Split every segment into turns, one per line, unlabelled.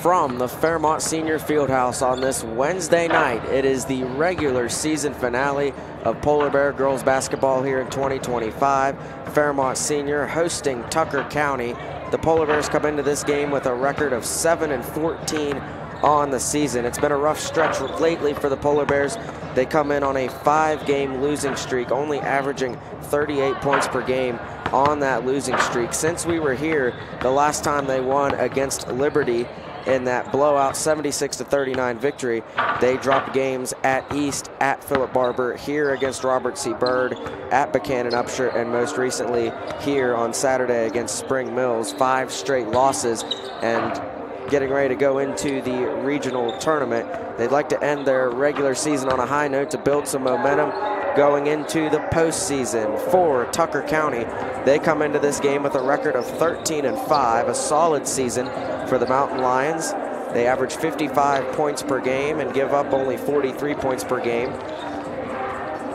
from the Fairmont Senior Fieldhouse on this Wednesday night. It is the regular season finale of Polar Bear girls basketball here in 2025. Fairmont Senior hosting Tucker County. The Polar Bears come into this game with a record of 7-14 on the season. It's been a rough stretch lately for the Polar Bears. They come in on a 5-game losing streak, only averaging 38 points per game on that losing streak. Since we were here, the last time they won against Liberty in that blowout 76-39 victory, they dropped games at East, at Philip Barber, here against Robert C. Byrd, at Buchanan Upshur, and most recently here on Saturday against Spring Mills. 5 straight losses, and getting ready to go into the regional tournament. They'd like to end their regular season on a high note to build some momentum going into the postseason. For Tucker County, they come into this game with a record of 13-5, a solid season for the Mountain Lions. They average 55 points per game and give up only 43 points per game.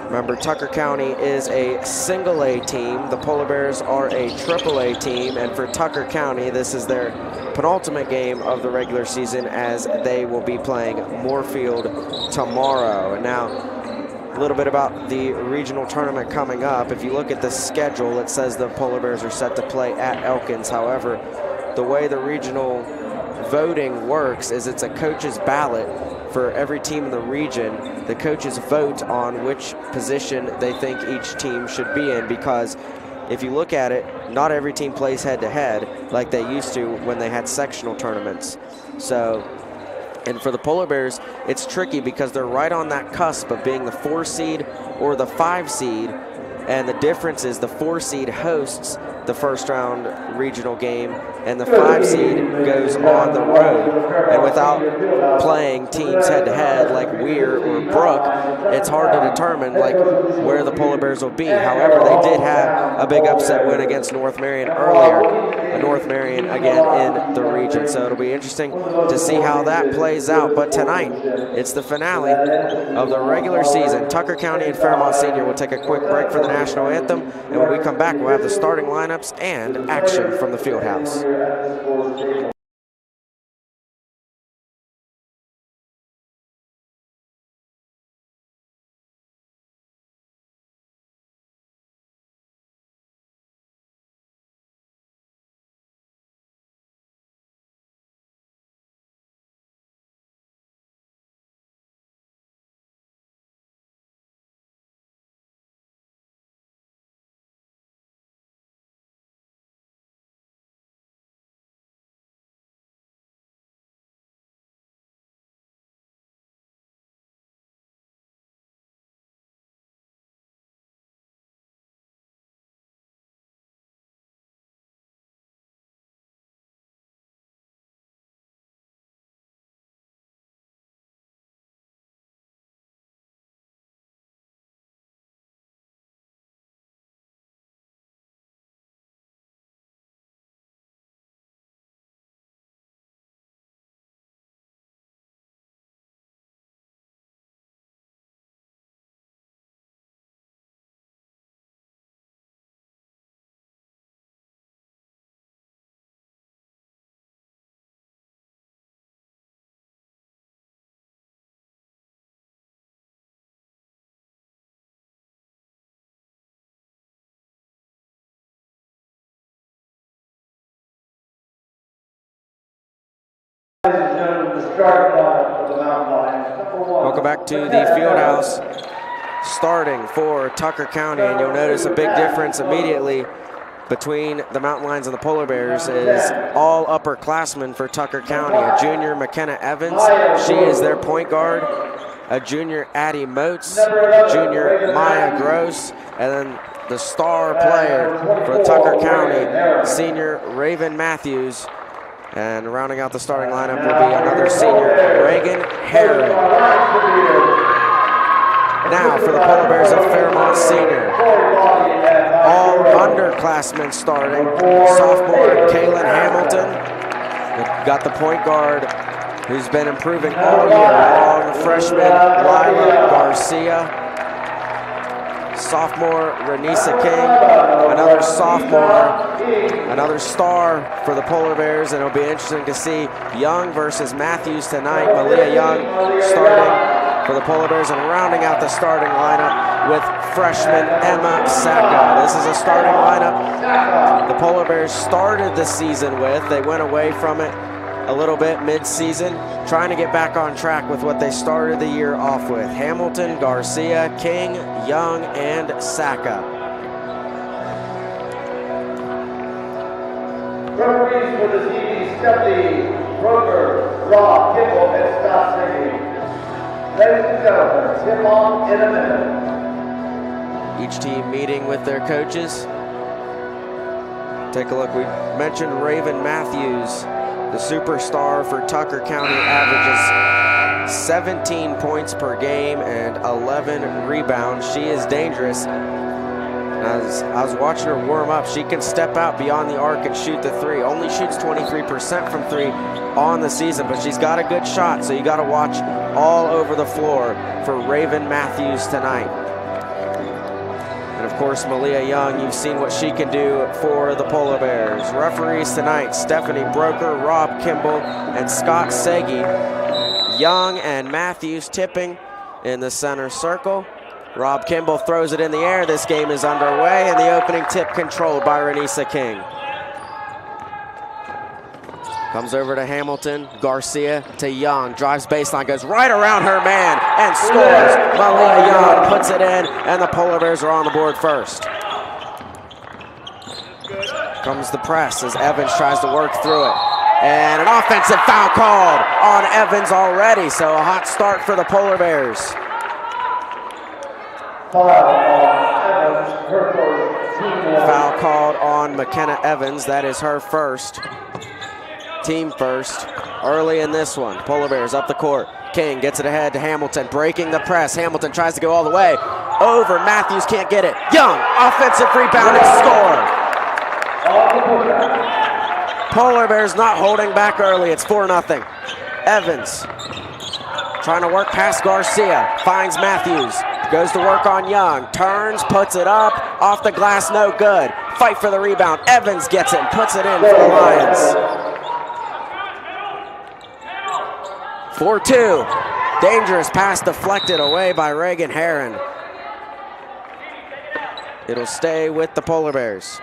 Remember, Tucker County is a single A team. The Polar Bears are a triple A team, and for Tucker County, this is their penultimate game of the regular season as they will be playing Moorfield tomorrow. And now, a little bit about the regional tournament coming up. If you look at the schedule, it says the Polar Bears are set to play at Elkins. However, the way the regional voting works is it's a coach's ballot for every team in the region. The coaches vote on which position they think each team should be in, because if you look at it, not every team plays head-to-head like they used to when they had sectional tournaments. So, and for the Polar Bears, it's tricky because they're right on that cusp of being the 4 seed or the 5 seed, and the difference is the 4 seed hosts the first round regional game, and the 5 seed goes on the road. And without playing teams head-to-head like Weir or Brook, it's hard to determine like where the Polar Bears will be. However, they did have a big upset win against North Marion earlier. North Marion again in the region, so it'll be interesting to see how that plays out. But tonight, it's the finale of the regular season. Tucker County and Fairmont Senior will take a quick break for the national anthem, and when we come back, we'll have the starting lineups and action from the field house. Welcome back to the Fieldhouse. Starting for Tucker County, and you'll notice a big difference immediately between the Mountain Lions and the Polar Bears is all upperclassmen for Tucker County. A junior, McKenna Evans, she is their point guard. A junior, Addie Moats, junior, Maya Gross, and then the star player for Tucker County, senior, Raven Matthews. And rounding out the starting lineup will be another senior, Reagan Herod. Now for the Polar Bears of Fairmont Senior. All underclassmen starting. Sophomore, Kaylin Hamilton. We've got the point guard who's been improving all year long. Freshman, Lila Garcia. sophomore Renisa King, another sophomore, another star for the Polar Bears, and it'll be interesting to see Young versus Matthews tonight. Malia Young starting for the Polar Bears, and rounding out the starting lineup with freshman Emma Saka. This is a starting lineup the Polar Bears started the season with. They went away from it a little bit mid-season, trying to get back on track with what they started the year off with. Hamilton, Garcia, King, Young, and Saka.
Referees for this evening, Stephanie Broker, Rob Kimball, and Scott Siggy. Ladies and gentlemen, tip off in a minute.
Each team meeting with their coaches. Take a look. We mentioned Raven Matthews, the superstar for Tucker County, averages 17 points per game and 11 rebounds. She is dangerous. As I was watching her warm up, she can step out beyond the arc and shoot the three. Only shoots 23% from three on the season, but she's got a good shot, so you got to watch all over the floor for Raven Matthews tonight. And of course, Malia Young, you've seen what she can do for the Polar Bears. Referees tonight, Stephanie Broker, Rob Kimball, and Scott Segi. Young and Matthews tipping in the center circle. Rob Kimball throws it in the air. This game is underway, and the opening tip controlled by Renisa King. Comes over to Hamilton, Garcia to Young, drives baseline, goes right around her man, and scores. Malia Young puts it in, and the Polar Bears are on the board first. Comes the press as Evans tries to work through it. And an offensive foul called on Evans already, so a hot start for the Polar Bears. Foul called on McKenna Evans. That is her first. Team first early in this one. Polar Bears up the court. King gets it ahead to Hamilton, breaking the press. Hamilton tries to go all the way. Over, Matthews can't get it. Young, offensive rebound and score. Polar Bears not holding back early. It's 4-0. Evans trying to work past Garcia. Finds Matthews. Goes to work on Young. Turns, puts it up. Off the glass, no good. Fight for the rebound. Evans gets it and puts it in for the Lions. 4-2. Dangerous pass deflected away by Reagan Herron. It'll stay with the Polar Bears.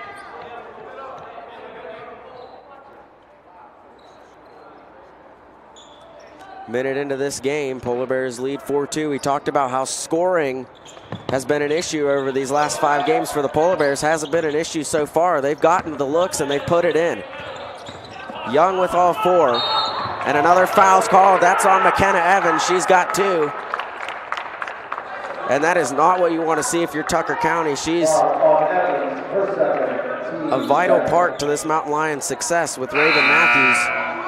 Minute into this game, Polar Bears lead 4-2. We talked about how scoring has been an issue over these last 5 games for the Polar Bears. Hasn't been an issue so far. They've gotten the looks and they've put it in. Young with all 4. And another foul's called. That's on McKenna Evans. She's got 2. And that is not what you want to see if you're Tucker County. She's a vital part to this Mountain Lions' success with Raven Matthews.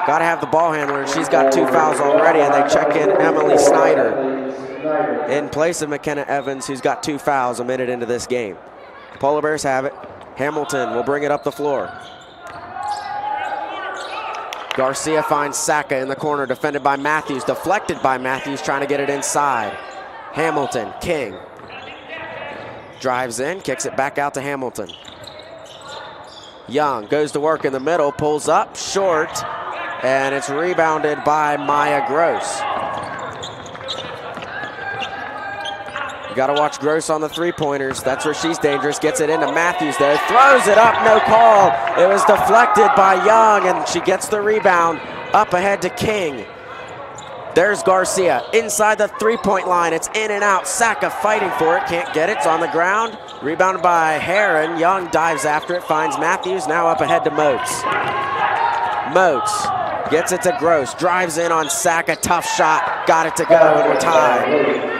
Got to have the ball handler, and she's got 2 fouls already, and they check in Emily Snyder in place of McKenna Evans, who's got 2 fouls a minute into this game. Polar Bears have it. Hamilton will bring it up the floor. Garcia finds Saka in the corner, defended by Matthews, deflected by Matthews, trying to get it inside. Hamilton, King. Drives in, kicks it back out to Hamilton. Young goes to work in the middle, pulls up, short, and it's rebounded by Maya Gross. You got to watch Gross on the 3-pointers. That's where she's dangerous. Gets it into Matthews though. Throws it up, no call. It was deflected by Young, and she gets the rebound up ahead to King. There's Garcia inside the 3-point line. It's in and out. Saka fighting for it. Can't get it. It's on the ground. Rebounded by Herron. Young dives after it. Finds Matthews. Now up ahead to Moats. Moats gets it to Gross. Drives in on Saka. Tough shot. Got it to go, and we're tied.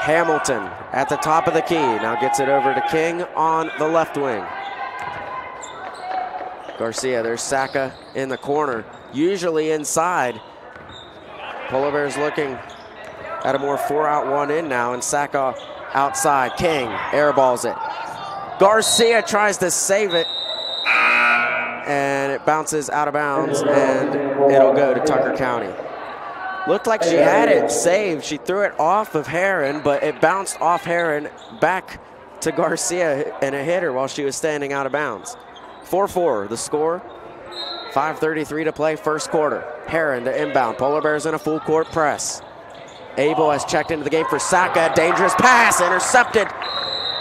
Hamilton at the top of the key. Now gets it over to King on the left wing. Garcia, there's Saka in the corner, usually inside. Polar Bears looking at a more 4-out 1-in now, and Saka outside. King airballs it. Garcia tries to save it, and it bounces out of bounds, and it'll go to Tucker County. Looked like she had it saved. She threw it off of Heron, but it bounced off Heron back to Garcia, and it hit her while she was standing out of bounds. 4-4 the score. 5:33 to play, first quarter. Heron to inbound. Polar Bears in a full court press. Abel has checked into the game for Saka. Dangerous pass, intercepted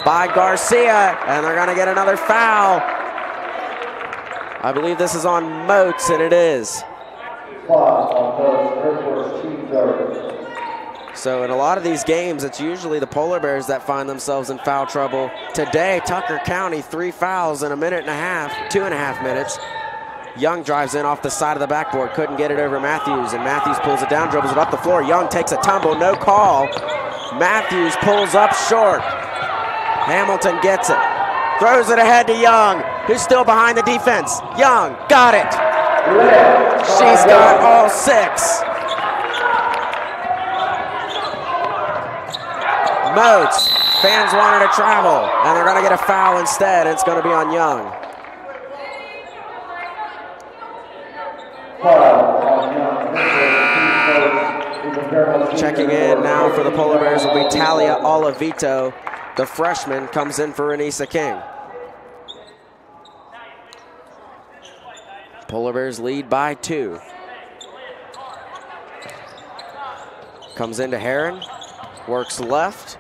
by Garcia, and they're gonna get another foul. I believe this is on Moats, and it is. So in a lot of these games, it's usually the Polar Bears that find themselves in foul trouble. Today, Tucker County, 3 fouls in a minute and a half, 2.5 minutes. Young drives in off the side of the backboard, couldn't get it over Matthews, and Matthews pulls it down, dribbles it up the floor. Young takes a tumble, no call. Matthews pulls up short. Hamilton gets it, throws it ahead to Young, who's still behind the defense. Young got it. She's got all 6. Moats, fans wanted to travel, and they're gonna get a foul instead. It's gonna be on Young. Checking in now for the Polar Bears will be Talia Olivito. The freshman comes in for Renisa King. Polar Bears lead by 2. Comes into Heron, works left,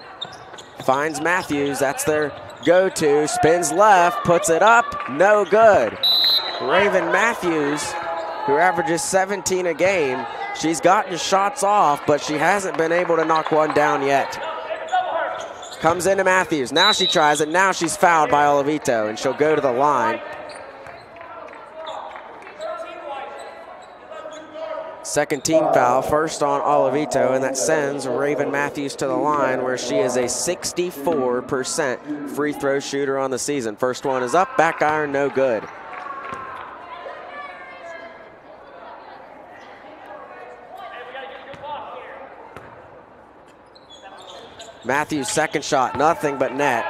finds Matthews, that's their go-to, spins left, puts it up, no good. Raven Matthews, who averages 17 a game, she's gotten shots off, but she hasn't been able to knock one down yet. Comes into Matthews, now she tries it, now she's fouled by Olivito, and she'll go to the line. Second team foul, first on Olivito, and that sends Raven Matthews to the line, where she is a 64% free throw shooter on the season. First one is up, back iron, no good. Matthews' second shot, nothing but net,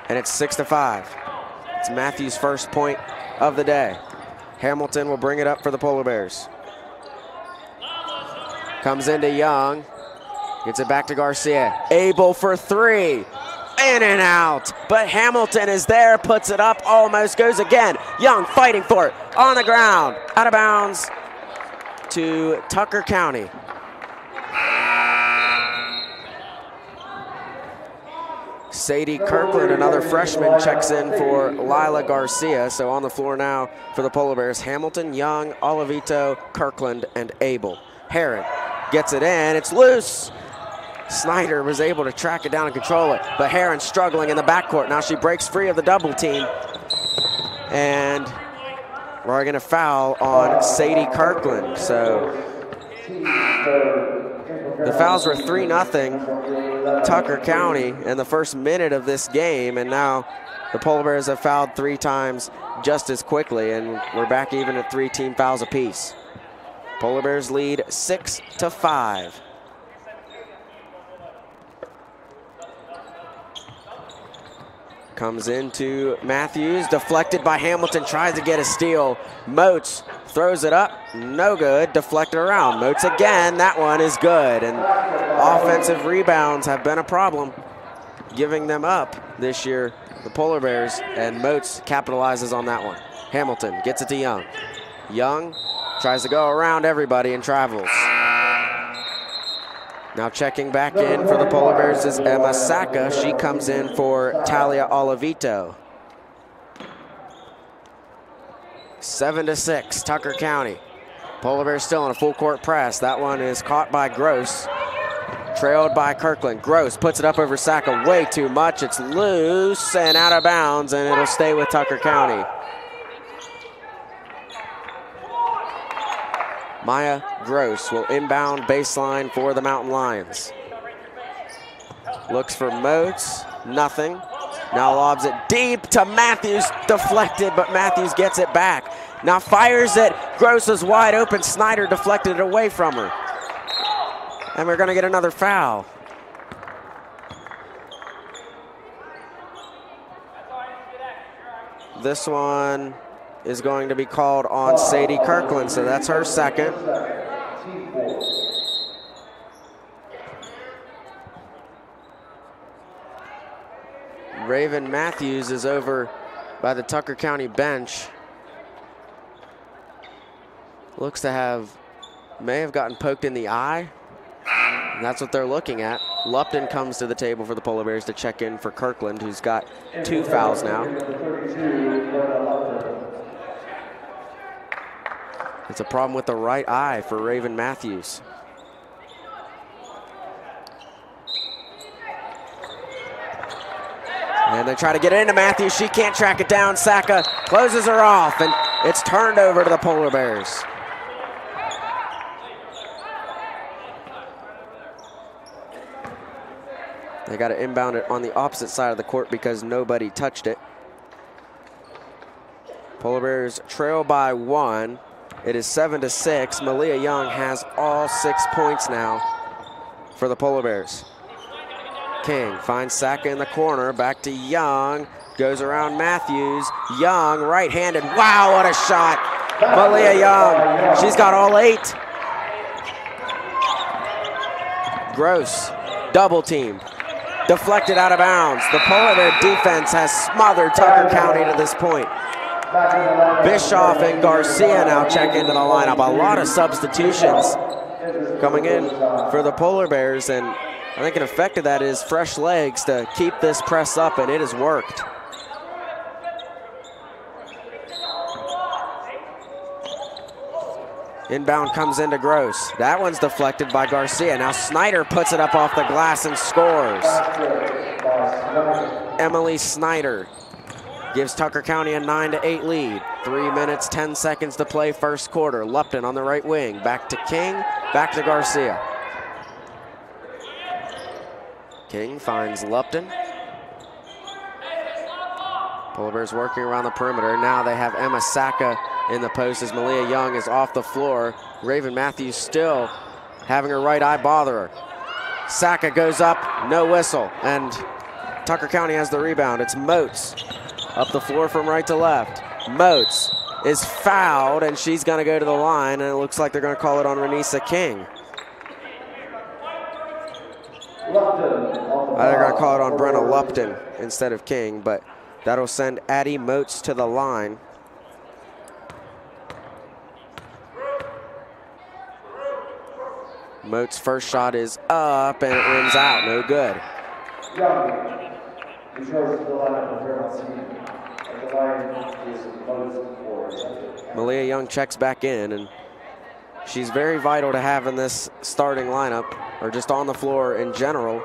and it's 6-5. It's Matthews' first point of the day. Hamilton will bring it up for the Polar Bears. Comes into Young, gets it back to Garcia. Abel for 3, in and out, but Hamilton is there, puts it up, almost goes again. Young fighting for it, on the ground, out of bounds to Tucker County. Sadie Kirkland, another freshman, checks in for Lila Garcia. So on the floor now for the Polar Bears, Hamilton, Young, Olivito, Kirkland, and Abel. Heron gets it in, it's loose. Snyder was able to track it down and control it, but Heron struggling in the backcourt. Now she breaks free of the double team, and we're gonna foul on Sadie Kirkland. So the fouls were 3-0 Tucker County in the first minute of this game, and now the Polar Bears have fouled 3 times just as quickly, and we're back even at 3 team fouls apiece. Polar Bears lead 6-5. Comes into Matthews, deflected by Hamilton, tries to get a steal. Moats throws it up, no good, deflected around. Moats again, that one is good. And offensive rebounds have been a problem, giving them up this year, the Polar Bears, and Moats capitalizes on that one. Hamilton gets it to Young. Young tries to go around everybody and travels. Now checking back in for the Polar Bears is Emma Saka. She comes in for Talia Olivito. 7-6, Tucker County. Polar Bears still in a full court press. That one is caught by Gross, trailed by Kirkland. Gross puts it up over Saka way too much. It's loose and out of bounds, and it'll stay with Tucker County. Maya Gross will inbound baseline for the Mountain Lions. Looks for Moats, nothing. Now lobs it deep to Matthews, deflected, but Matthews gets it back. Now fires it, Gross is wide open, Snyder deflected it away from her. And we're gonna get another foul. This one is going to be called on Sadie Kirkland, so that's her second.
team 4.
Raven Matthews is over by the Tucker County bench. Looks to may have gotten poked in the eye. And that's what they're looking at. Lupton comes to the table for the Polar Bears to check in for Kirkland, who's got 2 fouls now. It's a problem with the right eye for Raven Matthews. And they try to get into Matthews. She can't track it down. Saka closes her off, and it's turned over to the Polar Bears. They got to inbound it on the opposite side of the court because nobody touched it. Polar Bears trail by 1. It is 7-6. Malia Young has all 6 points now for the Polar Bears. King finds Saka in the corner, back to Young, goes around Matthews. Young, right-handed, wow, what a shot. Malia Young, she's got all 8. Gross, double teamed, deflected out of bounds. The Polar Bear defense has smothered Tucker County to this point. Bischoff and Garcia now check into the lineup. A lot of substitutions coming in for the Polar Bears, and I think an effect of that is fresh legs to keep this press up, and it has worked. Inbound comes into Gross. That one's deflected by Garcia. Now Snyder puts it up off the glass and scores. Emily Snyder gives Tucker County a 9-8 lead. 3 minutes, 10 seconds to play first quarter. Lupton on the right wing. Back to King, back to Garcia. King finds Lupton. Polar Bears working around the perimeter. Now they have Emma Saka in the post as Malia Young is off the floor. Raven Matthews still having her right eye bother her. Saka goes up, no whistle, and Tucker County has the rebound. It's Moats up the floor from right to left. Moats is fouled, and she's going to go to the line, and it looks like they're going to call it on Renisa King. They're going to call it on Brenna Lupton instead of King, but that'll send Addie Moats to the line. Moats' first shot is up, and it rims out. No good. Malia Young checks back in, and she's very vital to having this starting lineup, or just on the floor in general,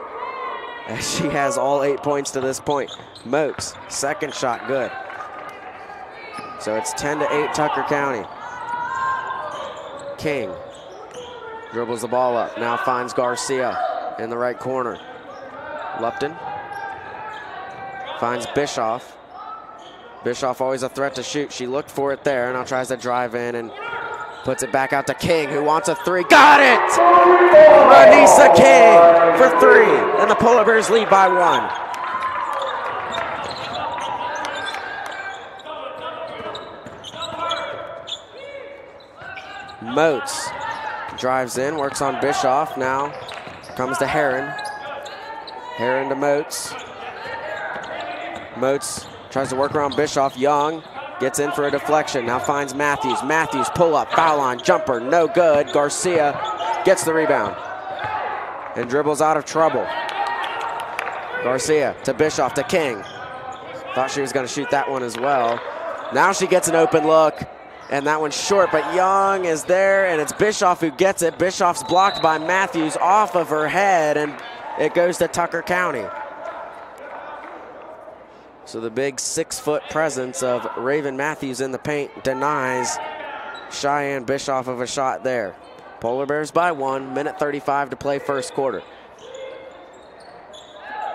as she has all 8 points to this point. Moats, second shot, good. So it's 10-8 Tucker County. King dribbles the ball up, now finds Garcia in the right corner. Lupton finds Bischoff. Bischoff always a threat to shoot. She looked for it there, now tries to drive in and puts it back out to King, who wants a 3. Got it! Renisa King for 3, and the Polar Bears lead by 1. Moats drives in, works on Bischoff, now comes to Heron. Heron to Moats. Moats tries to work around Bischoff. Young gets in for a deflection, now finds Matthews. Matthews pull up, foul line, jumper, no good. Garcia gets the rebound and dribbles out of trouble. Garcia to Bischoff to King. Thought she was going to shoot that one as well. Now she gets an open look, and that one's short, but Young is there, and it's Bischoff who gets it. Bischoff's blocked by Matthews off of her head, and it goes to Tucker County. So the big 6-foot presence of Raven Matthews in the paint denies Cheyenne Bischoff of a shot there. Polar Bears by 1, minute 35 to play first quarter.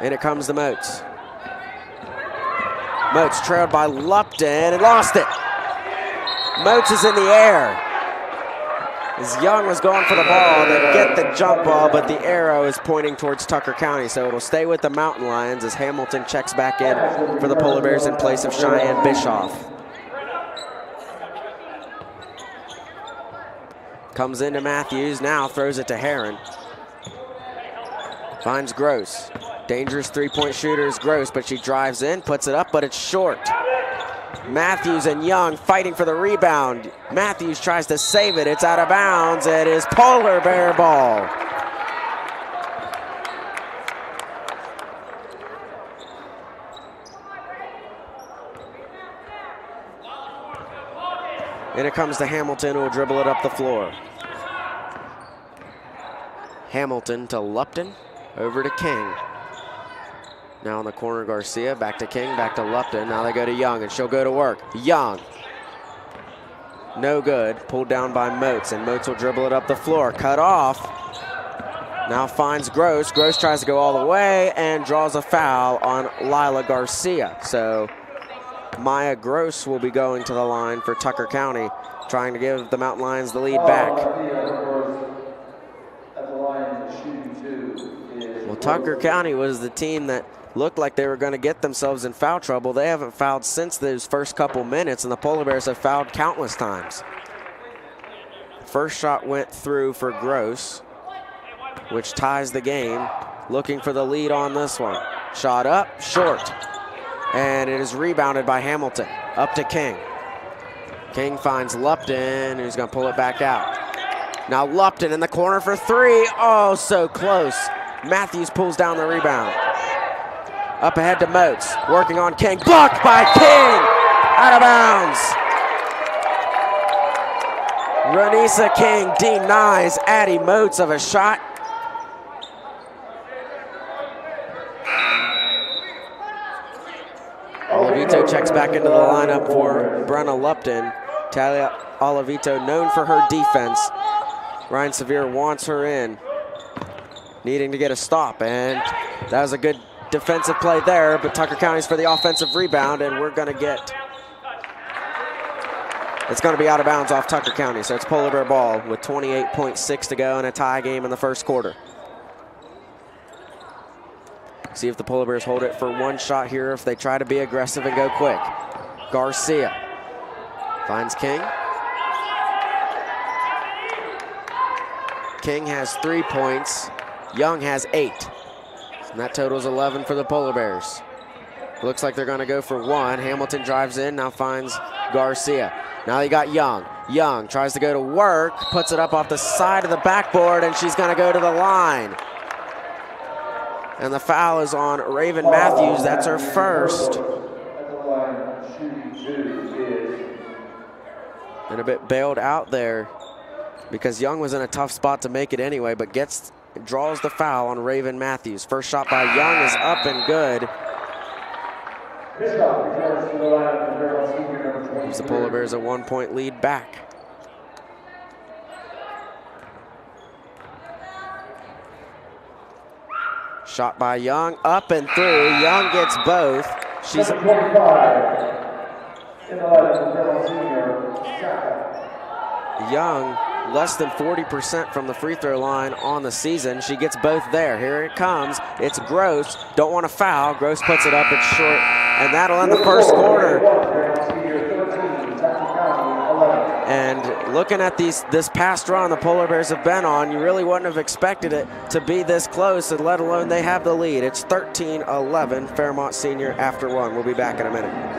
And it comes to Moats. Moats trailed by Lupton and lost it. Moats is in the air. As Young was going for the ball, they get the jump ball, but the arrow is pointing towards Tucker County, so it'll stay with the Mountain Lions as Hamilton checks back in for the Polar Bears in place of Cheyenne Bischoff. Comes into Matthews, now throws it to Heron. Finds Gross. Dangerous three-point shooter is Gross, but she drives in, puts it up, but it's short. Matthews and Young fighting for the rebound. Matthews tries to save it. It's out of bounds. It is Polar Bear ball. And it comes to Hamilton, who will dribble it up the floor. Hamilton to Lupton, over to King. Now in the corner, Garcia, back to King, back to Lupton. Now they go to Young, and she'll go to work. Young, no good, pulled down by Moats, and Moats will dribble it up the floor. Cut off, now finds Gross. Gross tries to go all the way and draws a foul on Lila Garcia. So Maya Gross will be going to the line for Tucker County, trying to give the Mountain Lions the lead back. Well, Tucker County was the team that looked like they were going to get themselves in foul trouble. They haven't fouled since those first couple minutes, and the Polar Bears have fouled countless times. First shot went through for Gross, which ties the game. Looking for the lead on this one. Shot up, short. And it is rebounded by Hamilton. Up to King. King finds Lupton, who's going to pull it back out. Now Lupton in the corner for three. Oh, so close. Matthews pulls down the rebound. Up ahead to Moats. Working on King. Blocked by King. Out of bounds. Ranisa King denies Addie Moats of a shot. Olavito checks back into the lineup for Brenna Lupton. Talia Olavito, known for her defense. Ryan Sevier wants her in, needing to get a stop, and that was a good defensive play there, but Tucker County's for the offensive rebound, and we're going to get, it's going to be out of bounds off Tucker County, so it's Polar Bear ball with 28.6 to go and a tie game in the first quarter. See if the Polar Bears hold it for one shot here, if they try to be aggressive and go quick. Garcia finds King. King has 3 points. Young has 8. And that totals 11 for the Polar Bears. Looks like they're going to go for one. Hamilton drives in, now finds Garcia. Now you got Young. Young tries to go to work, puts it up off the side of the backboard, and she's going to go to the line. And the foul is on Raven Matthews. That's her first. And a bit bailed out there because Young was in a tough spot to make it anyway, but draws the foul on Raven Matthews. First shot by Young is up and good. Gives the Polar Bears a 1-point lead back. Shot by Young, up and through. Young gets both. She's Young, less than 40% from the free throw line on the season. She gets both there. Here it comes. It's Gross. Don't want to foul. Gross puts it up. It's short. And that'll end the first quarter. And looking at this past run the Polar Bears have been on, you really wouldn't have expected it to be this close, and let alone they have the lead. It's 13-11, Fairmont Senior after one. We'll be back in a minute.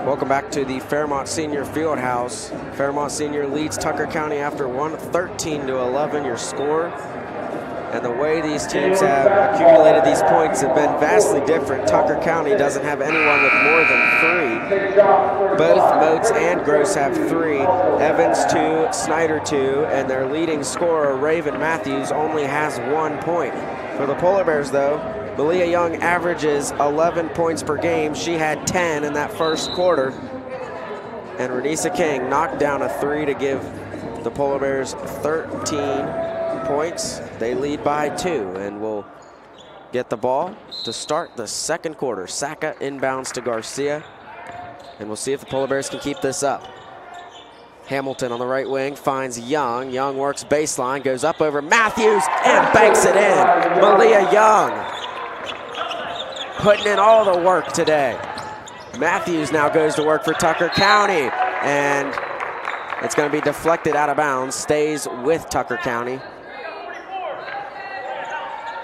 Welcome back to the Fairmont Senior Fieldhouse. Fairmont Senior leads Tucker County after one, 13-11 your score. And the way these teams have accumulated these points have been vastly different. Tucker County doesn't have anyone with more than 3. Both Moats and Gross have 3. Evans 2, Snyder 2, and their leading scorer, Raven Matthews, only has 1 point. For the Polar Bears, though, Malia Young averages 11 points per game. She had 10 in that first quarter. And Renisa King knocked down a 3 to give the Polar Bears 13 points. They lead by 2 and will get the ball to start the second quarter. Saka inbounds to Garcia. And we'll see if the Polar Bears can keep this up. Hamilton on the right wing finds Young. Young works baseline, goes up over Matthews and banks it in. Malia Young putting in all the work today. Matthews now goes to work for Tucker County, and it's going to be deflected out of bounds, stays with Tucker County.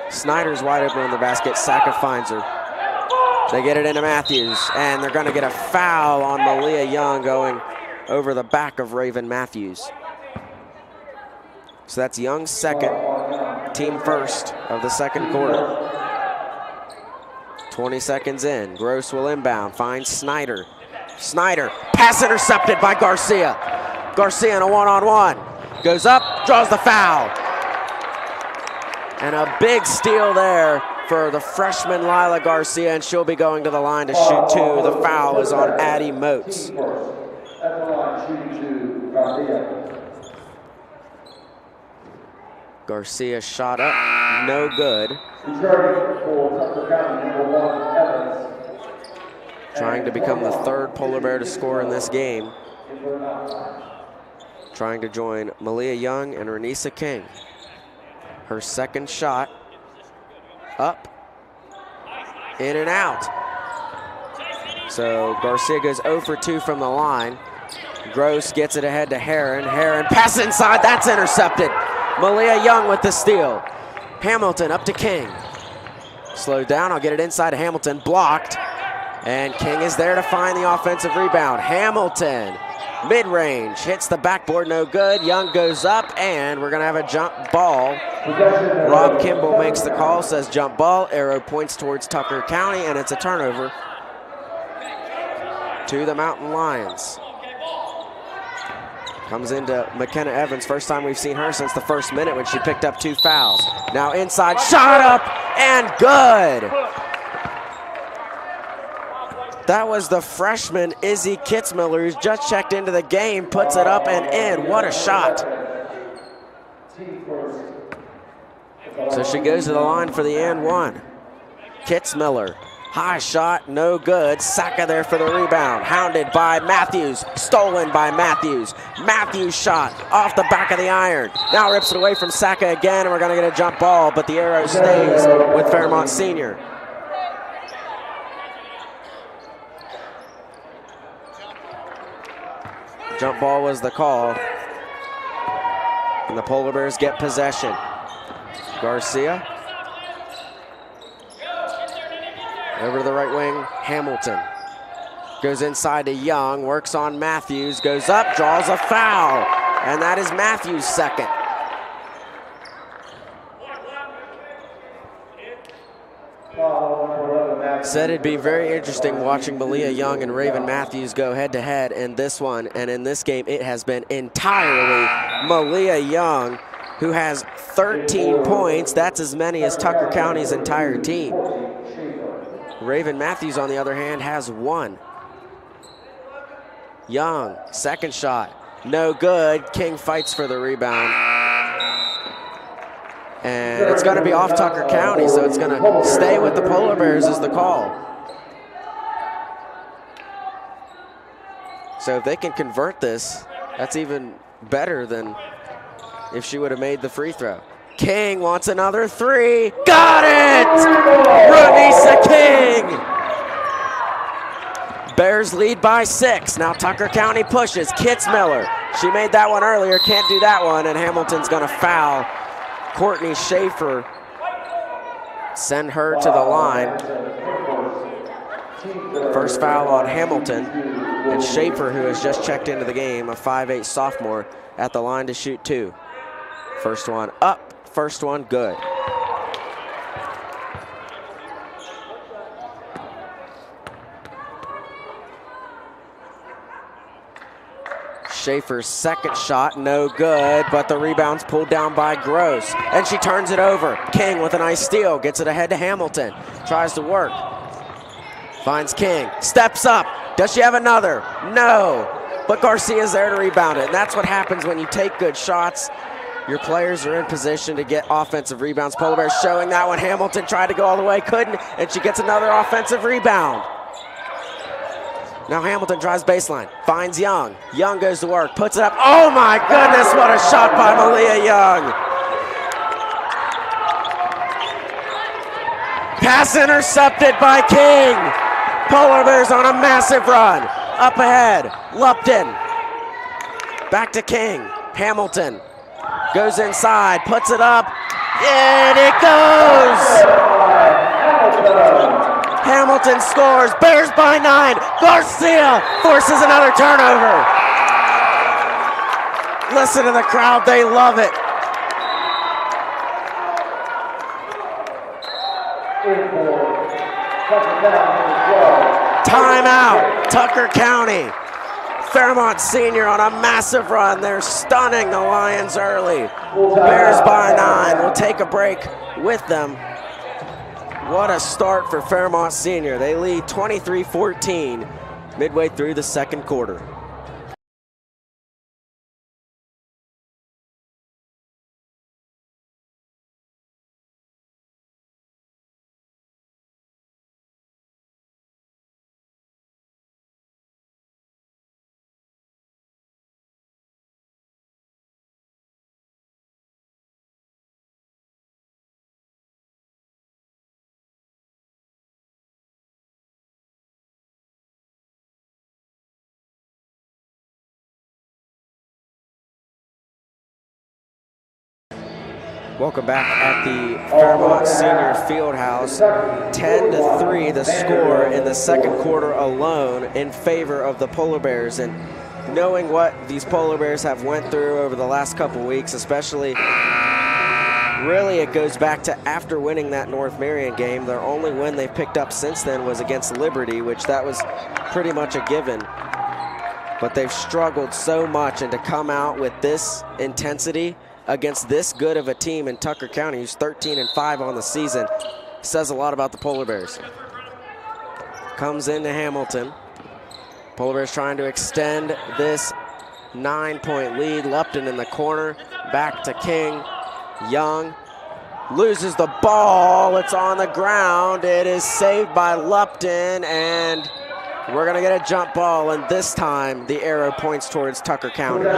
Snyder's wide open on the basket. Saka finds her. They get it into Matthews, and they're going to get a foul on Malia Young going over the back of Raven Matthews. So that's Young's second, team first of the second quarter. 20 seconds in, Gross will inbound, finds Snyder. Snyder, pass intercepted by Garcia. Garcia in a one-on-one. Goes up, draws the foul. And a big steal there for the freshman Lila Garcia, and she'll be going to the line to shoot 2. The foul is on Addie Moats. Garcia shot up, no good. Trying to become the third Polar Bear to score in this game. Trying to join Malia Young and Renisa King. Her second shot, up, in and out. So Garcia goes 0 for 2 from the line. Gross gets it ahead to Heron. Heron pass inside, that's intercepted. Malia Young with the steal. Hamilton up to King. Slowed down, I'll get it inside to Hamilton, blocked. And King is there to find the offensive rebound. Hamilton, mid-range, hits the backboard, no good. Young goes up, and we're gonna have a jump ball. Rob Kimball makes the call, says jump ball. Arrow points towards Tucker County, and it's a turnover to the Mountain Lions. Comes into McKenna Evans, first time we've seen her since the first minute when she picked up 2 fouls. Now inside, shot up, and good. That was the freshman Izzy Kitzmiller, who's just checked into the game, puts it up and in. What a shot. So she goes to the line for the and one. Kitzmiller, high shot, no good. Saka there for the rebound. Hounded by Matthews, stolen by Matthews. Matthews shot off the back of the iron. Now rips it away from Saka again, and we're gonna get a jump ball, but the arrow stays with Fairmont Senior. Jump ball was the call. And the Polar Bears get possession. Garcia. Over to the right wing, Hamilton. Goes inside to Young, works on Matthews, goes up, draws a foul. And that is Matthews' second. Said it'd be very interesting watching Malia Young and Raven Matthews go head-to-head in this one, and in this game it has been entirely Malia Young, who has 13 points. That's as many as Tucker County's entire team. Raven Matthews, on the other hand, has 1. Young, second shot, no good. King fights for the rebound. And it's going to be off Tucker County, so it's going to stay with the Polar Bears is the call. So if they can convert this, that's even better than if she would have made the free throw. King wants another 3. Got it! Renisa King! Bears lead by 6. Now Tucker County pushes. Kitzmiller. She made that one earlier, can't do that one, and Hamilton's going to foul Courtney Schaefer, send her to the line. First foul on Hamilton, and Schaefer, who has just checked into the game, a 5'8" sophomore, at the line to shoot 2. First one up, first one good. Schaefer's second shot, no good, but the rebound's pulled down by Gross. And she turns it over. King with a nice steal, gets it ahead to Hamilton. Tries to work. Finds King, steps up. Does she have another? No, but Garcia's there to rebound it. And that's what happens when you take good shots. Your players are in position to get offensive rebounds. Polar Bears showing that one. Hamilton tried to go all the way, couldn't, and she gets another offensive rebound. Now Hamilton drives baseline, finds Young. Young goes to work, puts it up. Oh my goodness, what a shot by Malia Young. Pass intercepted by King. Polar Bears on a massive run. Up ahead, Lupton. Back to King. Hamilton goes inside, puts it up, and it goes! Hamilton scores, Bears by 9. Garcia forces another turnover. Listen to the crowd, they love it. Timeout, Tucker County. Fairmont Senior on a massive run. They're stunning the Lions early. Bears by 9. We'll take a break with them. What a start for Fairmont Senior. They lead 23-14 midway through the second quarter. Welcome back at the Fairmont Senior Fieldhouse. 10-3 the score in the second quarter alone in favor of the Polar Bears. And knowing what these Polar Bears have went through over the last couple weeks, especially, really it goes back to after winning that North Marion game. Their only win they've picked up since then was against Liberty, which that was pretty much a given. But they've struggled so much, and to come out with this intensity against this good of a team in Tucker County, who's 13-5 on the season, says a lot about the Polar Bears. Comes into Hamilton. Polar Bears trying to extend this 9-point lead. Lupton in the corner, back to King. Young loses the ball. It's on the ground. It is saved by Lupton, and we're gonna get a jump ball, and this time the arrow points towards Tucker County.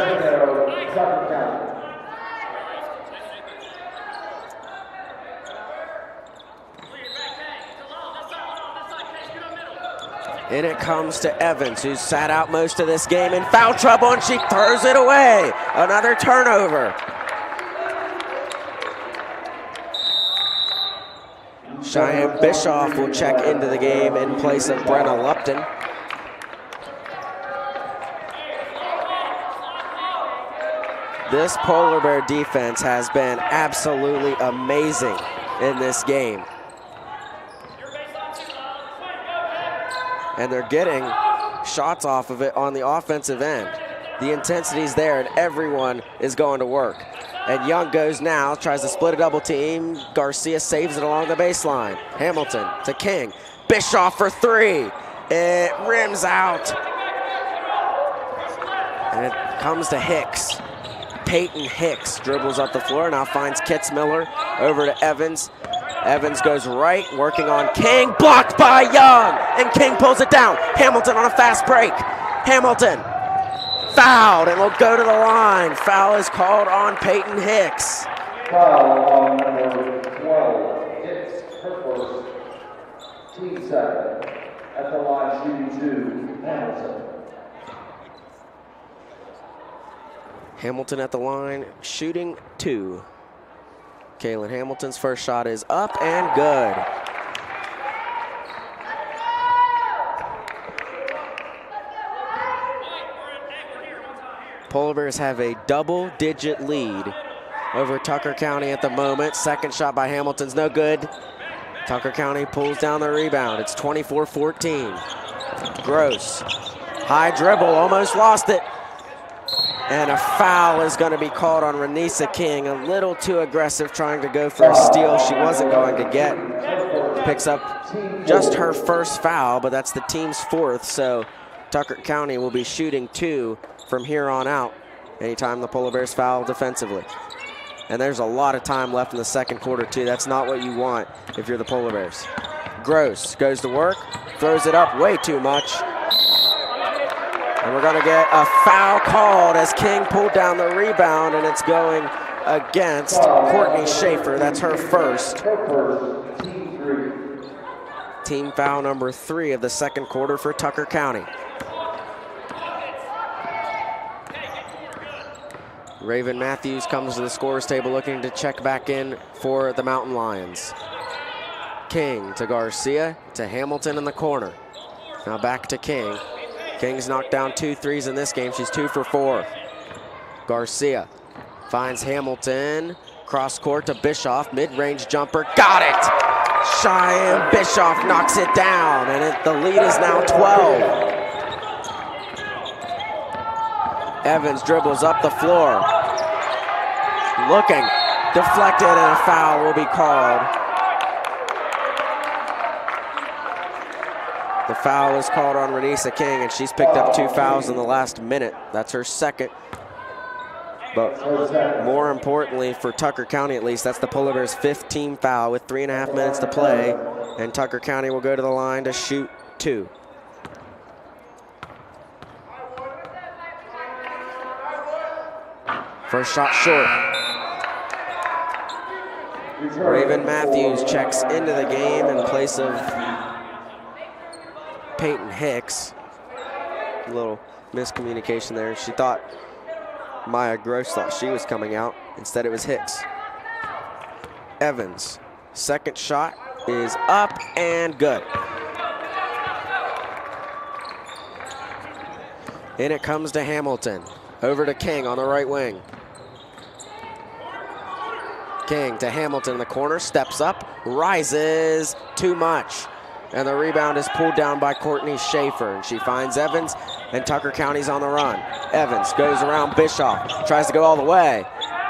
And it comes to Evans, who's sat out most of this game in foul trouble, and she throws it away. Another turnover. Cheyenne Bischoff will check into the game in place of Brenna Lupton. This Polar Bear defense has been absolutely amazing in this game. And they're getting shots off of it on the offensive end. The intensity's there, and everyone is going to work. And Young goes now, tries to split a double team. Garcia saves it along the baseline. Hamilton to King. Bischoff for 3. It rims out. And it comes to Hicks. Peyton Hicks dribbles up the floor, now finds Kitzmiller over to Evans. Evans goes right, working on King, blocked by Young, and King pulls it down. Hamilton on a fast break. Hamilton fouled, and will go to the line. Foul is called on Peyton Hicks.
Foul on number 12, Hicks, her first, team second. At the line, shooting 2, Hamilton.
Hamilton at the line, shooting 2. Kaylin Hamilton's first shot is up and good. Polar Bears have a double-digit lead over Tucker County at the moment. Second shot by Hamilton's no good. Tucker County pulls down the rebound. It's 24-14. Gross. High dribble, almost lost it. And a foul is going to be called on Renisa King. A little too aggressive trying to go for a steal she wasn't going to get. Picks up just her first foul, but that's the team's fourth. So Tucker County will be shooting 2 from here on out anytime the Polar Bears foul defensively. And there's a lot of time left in the second quarter too. That's not what you want if you're the Polar Bears. Gross goes to work, throws it up way too much. And we're gonna get a foul called as King pulled down the rebound, and it's going against Courtney Schaefer. That's her first. Team foul number 3 of the second quarter for Tucker County. Raven Matthews comes to the scorer's table looking to check back in for the Mountain Lions. King to Garcia to Hamilton in the corner. Now back to King. King's knocked down 2 threes in this game. She's 2 for 4. Garcia finds Hamilton. Cross court to Bischoff. Mid-range jumper. Got it! Cheyenne Bischoff knocks it down, and the lead is now 12. Evans dribbles up the floor. Looking. Deflected, and a foul will be called. The foul is called on Renisa King, and she's picked up 2 fouls in the last minute. That's her second. But more importantly, for Tucker County at least, that's the Polar Bears' 5th team foul with 3.5 minutes to play. And Tucker County will go to the line to shoot 2. First shot short. Raven Matthews checks into the game in place of Peyton Hicks. A little miscommunication there. She thought Maya Gross thought she was coming out. Instead, it was Hicks. Evans, second shot is up and good. In it comes to Hamilton. Over to King on the right wing. King to Hamilton in the corner, steps up, rises too much. And the rebound is pulled down by Courtney Schaefer, and she finds Evans, and Tucker County's on the run. Evans goes around Bischoff, tries to go all the way.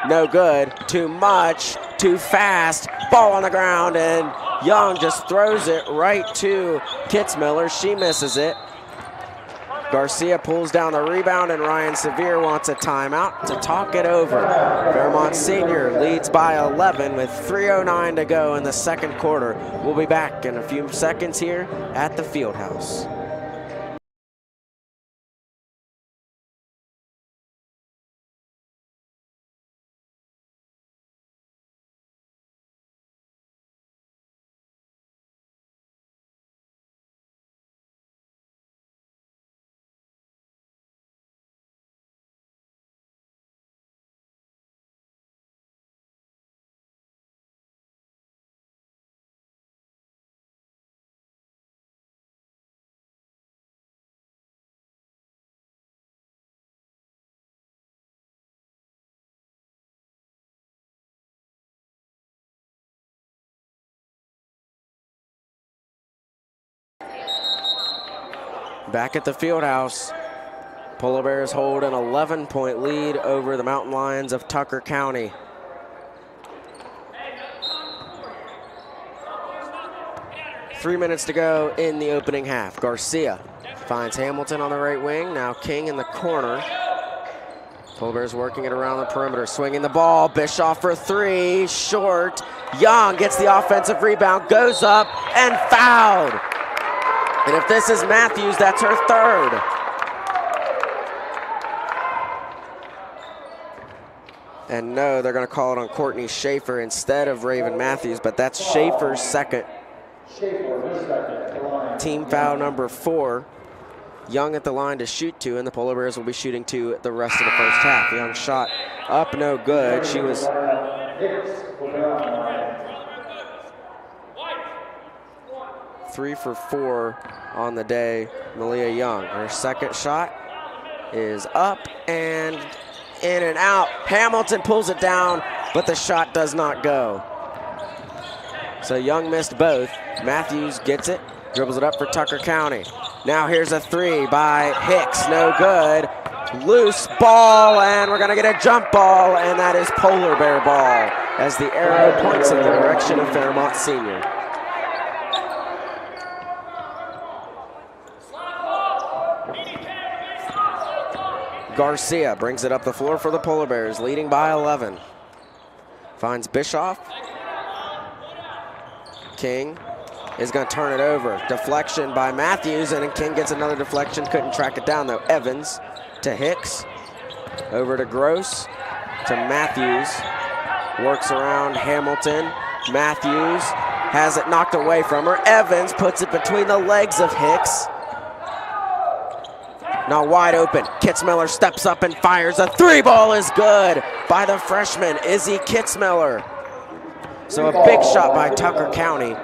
No good, too much, too fast, ball on the ground, and Young just throws it right to Kitzmiller. She misses it. Garcia pulls down the rebound, and Ryan Sevier wants a timeout to talk it over. Fairmont Senior leads by 11 with 3:09 to go in the second quarter. We'll be back in a few seconds here at the Fieldhouse. Back at the Fieldhouse, Polar Bears hold an 11-point lead over the Mountain Lions of Tucker County. Three minutes to go in the opening half. Garcia finds Hamilton on the right wing. Now King in the corner. Polar Bears working it around the perimeter, swinging the ball. Bischoff for 3, short. Young gets the offensive rebound, goes up and fouled. And if this is Matthews, that's her third. And no, they're going to call it on Courtney Schaefer instead of Raven Matthews, but that's Schaefer's second. Team foul number 4. Young at the line to shoot 2, and the Polar Bears will be shooting 2 the rest of the first half. Young shot up, no good. She was 3 for 4 on the day, Malia Young. Her second shot is up and in and out. Hamilton pulls it down, but the shot does not go. So Young missed both. Matthews gets it, dribbles it up for Tucker County. Now here's a 3 by Hicks, no good. Loose ball, and we're gonna get a jump ball, and that is Polar Bear ball as the arrow points in the direction of Fairmont Senior. Garcia brings it up the floor for the Polar Bears, leading by 11. Finds Bischoff. King is going to turn it over. Deflection by Matthews, and then King gets another deflection. Couldn't track it down, though. Evans to Hicks. Over to Gross. To Matthews. Works around Hamilton. Matthews has it knocked away from her. Evans puts it between the legs of Hicks. Now wide open. Kitzmiller steps up and fires. A three ball is good by the freshman, Izzy Kitzmiller. So a big shot by Tucker County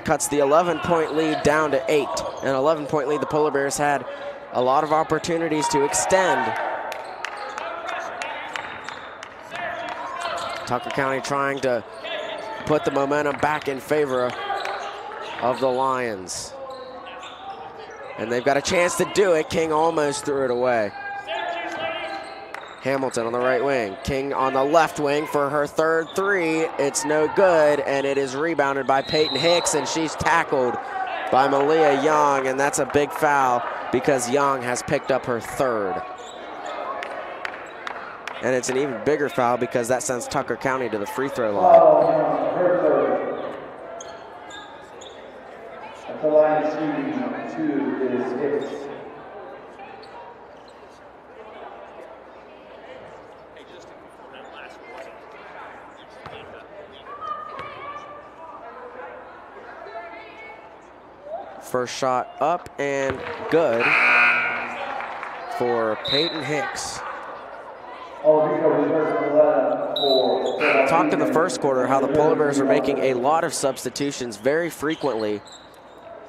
cuts the 11-point lead down to 8. An 11-point lead the Polar Bears had a lot of opportunities to extend. Tucker County trying to put the momentum back in favor of the Lions. And they've got a chance to do it. King almost threw it away. Hamilton on the right wing. King on the left wing for her third three. It's no good, and it is rebounded by Peyton Hicks, and she's tackled by Malia Young, and that's a big foul because Young has picked up her third. And it's an even bigger foul because that sends Tucker County to the free throw line.
The line shooting 2 is Hicks.
First shot up and good for Peyton Hicks. Talked in the first quarter how the Polar Bears are making a lot of substitutions very frequently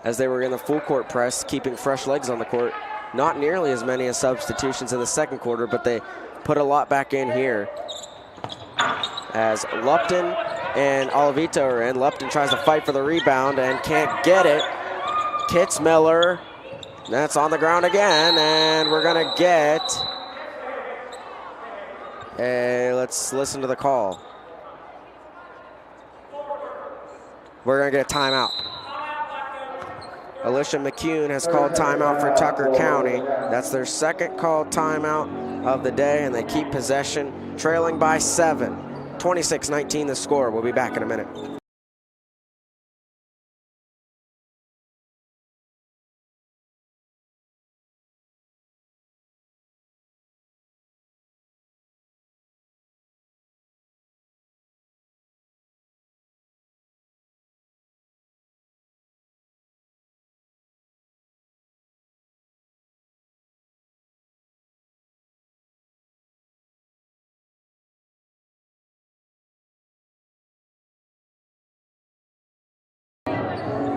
as they were in the full court press, keeping fresh legs on the court. Not nearly as many as substitutions in the second quarter, but they put a lot back in here. As Lupton and Olivito are in. Lupton tries to fight for the rebound and can't get it. Kitzmiller, that's on the ground again, and we're gonna get let's listen to the call. We're gonna get a timeout. Alicia McCune has called timeout for Tucker County. That's their second called timeout of the day, and they keep possession, trailing by 7. 26-19 the score. We'll be back in a minute.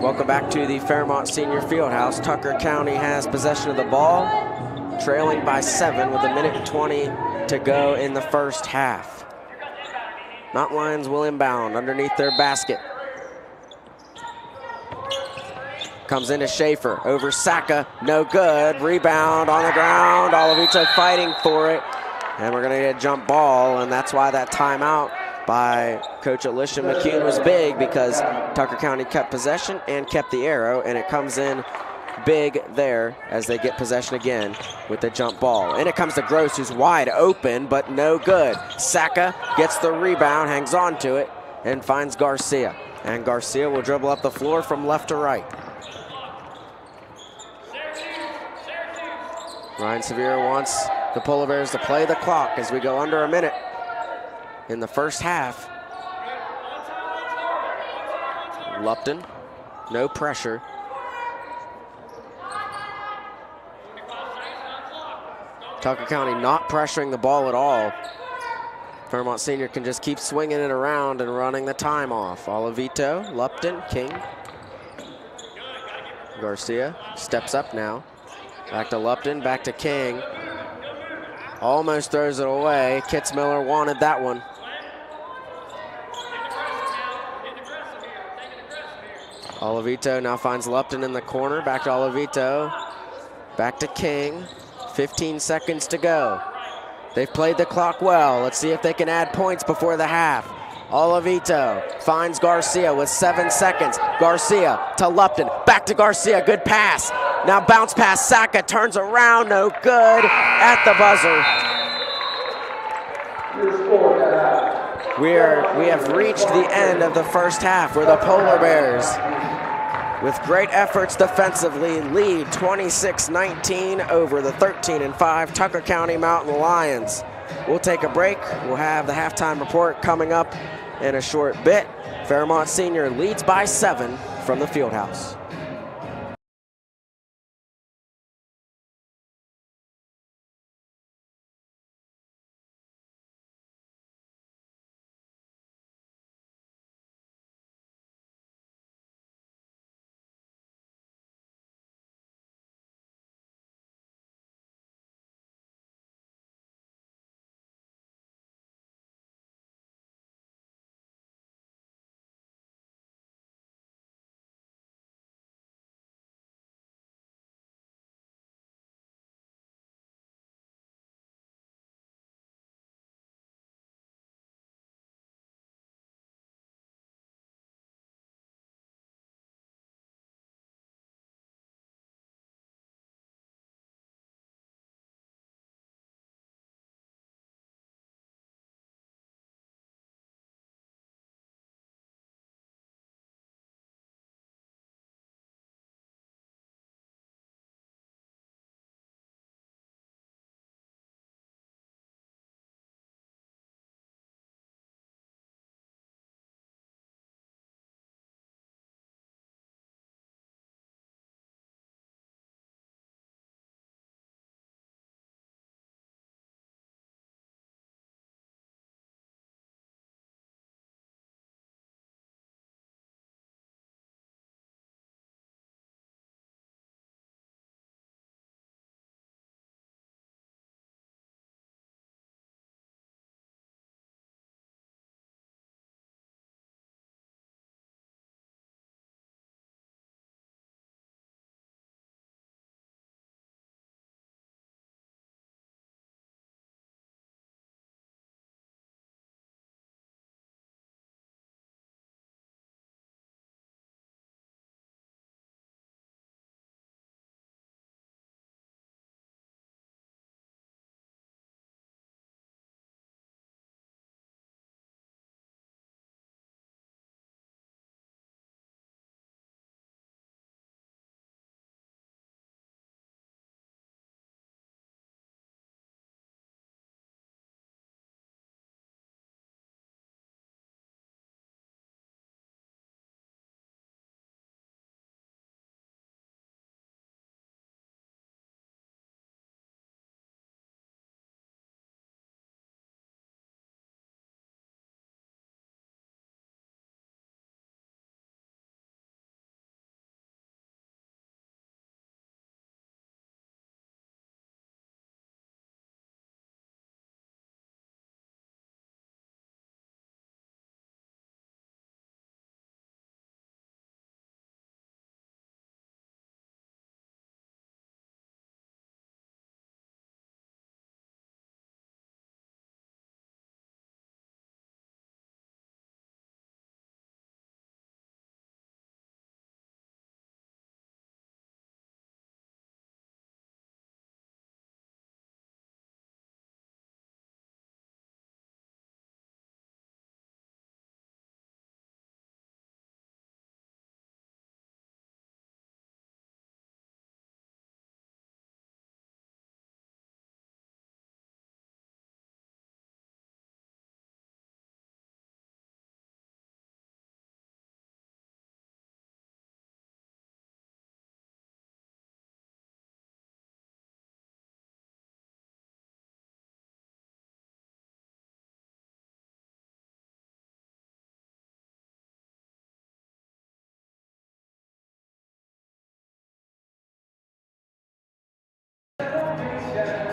Welcome back to the Fairmont Senior Fieldhouse. Tucker County has possession of the ball, trailing by 7 with 1:20 to go in the first half. Mountain Lions will inbound underneath their basket. Comes into Schaefer, over Saka, no good. Rebound on the ground, Olivito fighting for it. And we're gonna get a jump ball, and that's why that timeout by Coach Alicia McCune was big, because Tucker County kept possession and kept the arrow, and it comes in big there as they get possession again with the jump ball. And it comes to Gross, who's wide open, but no good. Saka gets the rebound, hangs on to it, and finds Garcia. And Garcia will dribble up the floor from left to right. Ryan Severe wants the Polar Bears to play the clock as we go under a minute in the first half. Lupton, no pressure. Tucker County not pressuring the ball at all. Fairmont Senior can just keep swinging it around and running the time off. Olivito, Lupton, King. Garcia steps up now. Back to Lupton, back to King. Almost throws it away. Kitzmiller wanted that one. Olivito now finds Lupton in the corner. Back to Olivito. Back to King. 15 seconds to go. They've played the clock well. Let's see if they can add points before the half. Olavito finds Garcia with 7 seconds. Garcia to Lupton, back to Garcia, good pass. Now bounce pass, Saka turns around, no good at the buzzer. We have reached the end of the first half where the Polar Bears, with great efforts defensively, lead 26-19 over the 13-5 Tucker County Mountain Lions. We'll take a break. We'll have the halftime report coming up in a short bit. Fairmont Senior leads by 7 from the Fieldhouse.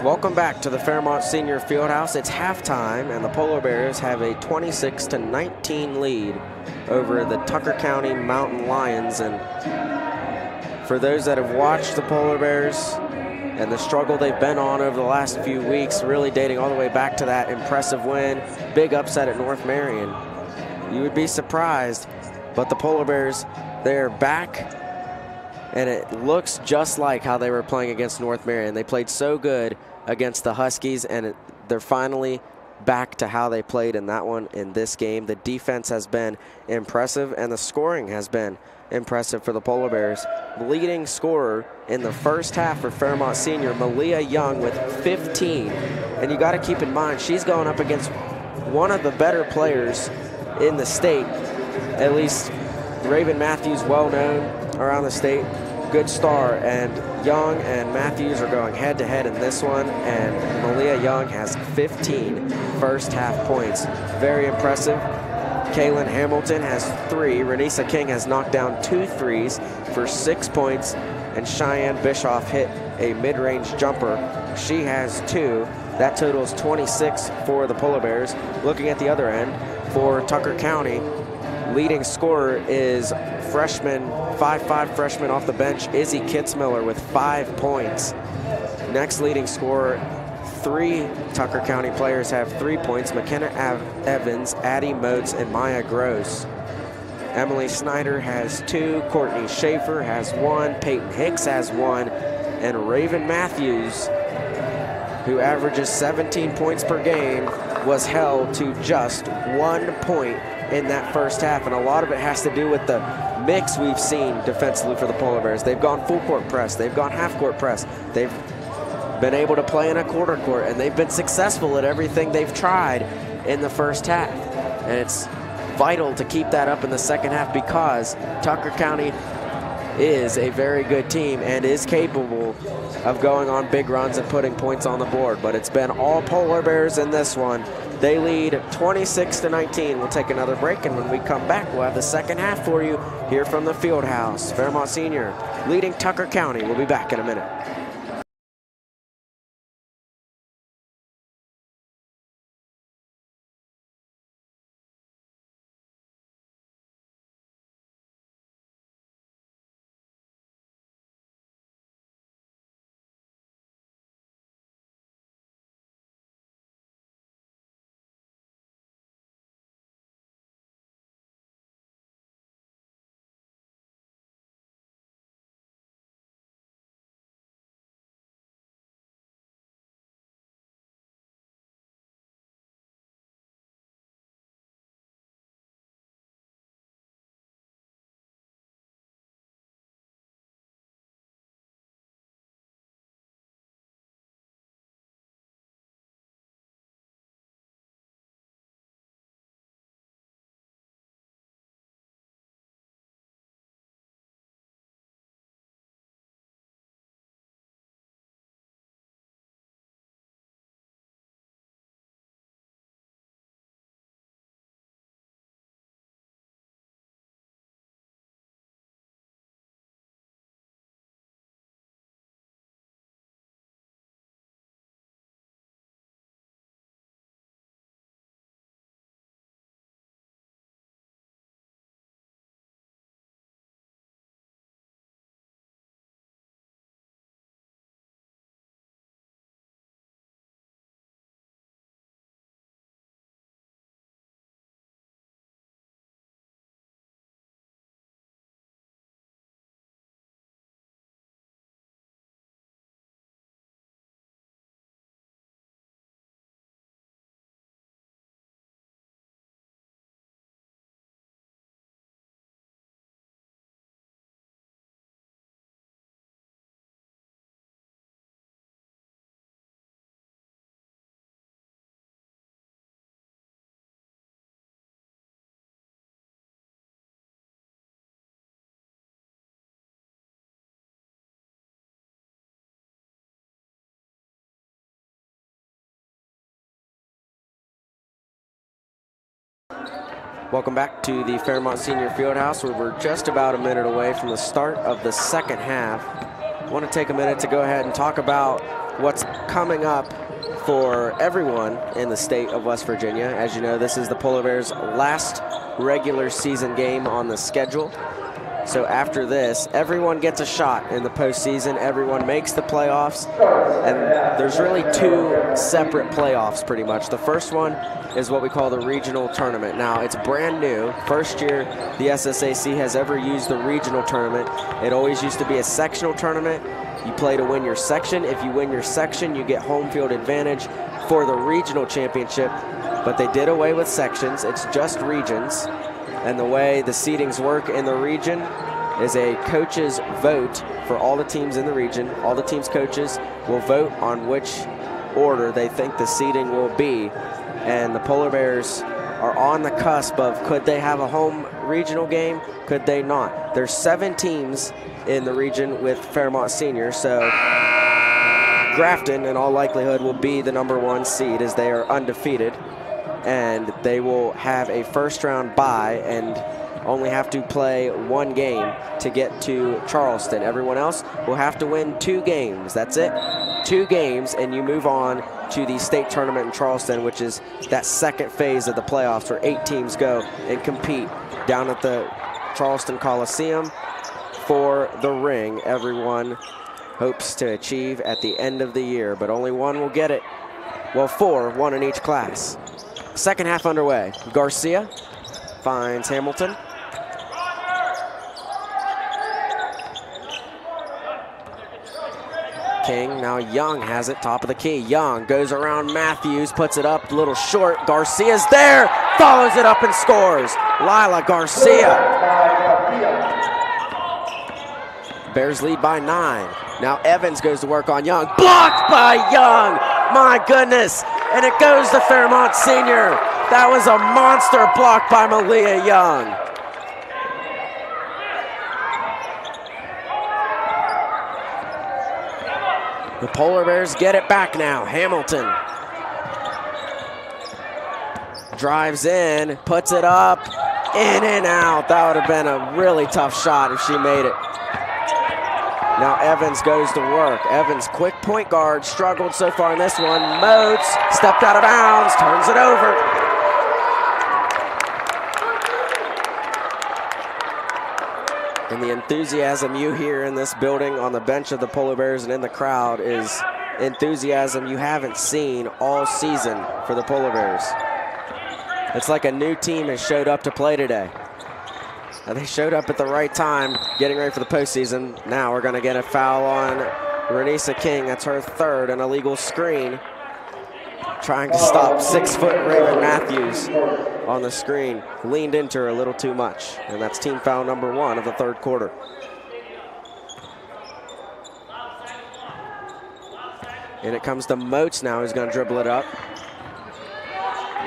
Welcome back to the Fairmont Senior Fieldhouse. It's halftime, and the Polar Bears have a 26-19 lead over the Tucker County Mountain Lions. And for those that have watched the Polar Bears and the struggle they've been on over the last few weeks, really dating all the way back to that impressive win, big upset at North Marion. You would be surprised, but the Polar Bears, they're back, and it looks just like how they were playing against North Marion. They played so good against the Huskies, and they're finally back to how they played in that one in this game. The defense has been impressive, and the scoring has been impressive for the Polar Bears. Leading scorer in the first half for Fairmont senior, Malia Young, with 15. And you got to keep in mind, she's going up against one of the better players in the state. At least Raven Matthews, well known around the state, good star, and Young and Matthews are going head to head in this one, and Malia Young has 15 first half points. Very impressive. Kaylin Hamilton has 3. Renisa King has knocked down 2 threes for 6 points, and Cheyenne Bischoff hit a mid-range jumper. She has 2. That totals 26 for the Polar Bears. Looking at the other end, for Tucker County, leading scorer is freshman, 5'5" freshman off the bench, Izzy Kitzmiller, with 5 points. Next leading scorer, 3 Tucker County players have 3 points: McKenna Evans, Addie Motes, and Maya Gross. Emily Snyder has 2, Courtney Schaefer has 1, Peyton Hicks has 1, and Raven Matthews, who averages 17 points per game, was held to just 1 point in that first half, and a lot of it has to do with the mix we've seen defensively for the Polar Bears. They've gone full court press, they've gone half court press, they've been able to play in a quarter court, and they've been successful at everything they've tried in the first half. And it's vital to keep that up in the second half, because Tucker County is a very good team and is capable of going on big runs and putting points on the board. But it's been all Polar Bears in this one. They lead 26-19. We'll take another break, and when we come back, we'll have the second half for you here from the field house. Fairmont Senior leading Tucker County. We'll be back in a minute. Welcome back to the Fairmont Senior Fieldhouse, where we're just about a minute away from the start of the second half. I want to take a minute to go ahead and talk about what's coming up for everyone in the state of West Virginia. As you know, this is the Polar Bears' last regular season game on the schedule. So after this, everyone gets a shot in the postseason. Everyone makes the playoffs. And there's really two separate playoffs pretty much. The first one is what we call the regional tournament. Now, it's brand new. First year the SSAC has ever used the regional tournament. It always used to be a sectional tournament. You play to win your section. If you win your section, you get home field advantage for the regional championship. But they did away with sections. It's just regions. And the way the seedings work in the region is a coach's vote for all the teams in the region. All the teams' coaches will vote on which order they think the seeding will be. And the Polar Bears are on the cusp of, could they have a home regional game? Could they not? There's 7 teams in the region with Fairmont Senior, so Grafton in all likelihood will be the #1 seed as they are undefeated. And they will have a first round bye and only have to play 1 game to get to Charleston. Everyone else will have to win 2 games. That's it. 2 games, and you move on to the state tournament in Charleston, which is that second phase of the playoffs where 8 teams go and compete down at the Charleston Coliseum for the ring. Everyone hopes to achieve at the end of the year, but only one will get it. Well, 4, 1 in each class. Second half underway. Garcia finds Hamilton. King, now Young has it, top of the key. Young goes around Matthews, puts it up a little short. Garcia's there, follows it up and scores. Lila Garcia. Bears lead by 9. Now Evans goes to work on Young. Blocked by Young, my goodness. And it goes to Fairmont Senior. That was a monster block by Malia Young. The Polar Bears get it back now. Hamilton drives in, puts it up, in and out. That would have been a really tough shot if she made it. Now Evans goes to work. Evans, quick point guard, struggled so far in this one. Moats stepped out of bounds, turns it over. And the enthusiasm you hear in this building on the bench of the Polar Bears and in the crowd is enthusiasm you haven't seen all season for the Polar Bears. It's like a new team has showed up to play today. They showed up at the right time, getting ready for the postseason. Now we're going to get a foul on Renisa King. That's her 3rd, an illegal screen. Trying to stop 6-foot Raven Matthews on the screen. Leaned into her a little too much. And that's team foul #1 of the 3rd quarter. And it comes to Moats now, who's going to dribble it up.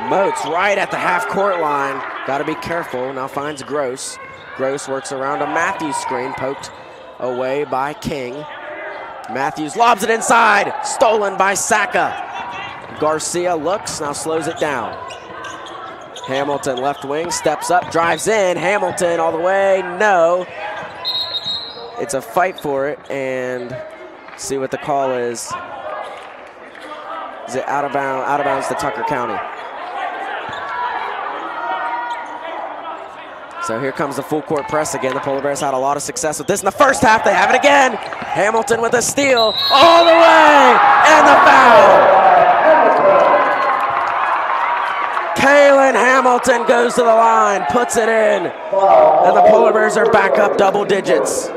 Moats right at the half-court line. Got to be careful. Now finds Gross. Gross works around a Matthews screen, poked away by King. Matthews lobs it inside. Stolen by Saka. Garcia looks, now slows it down. Hamilton, left wing, steps up, drives in. Hamilton all the way, no. It's a fight for it, and see what the call is. Is it out of bounds? Out of bounds to Tucker County. So here comes the full court press again. The Polar Bears had a lot of success with this in the first half. They have it again. Hamilton with a steal all the way, and the foul. Kaylin Hamilton goes to the line, puts it in, and the Polar Bears are back up double digits.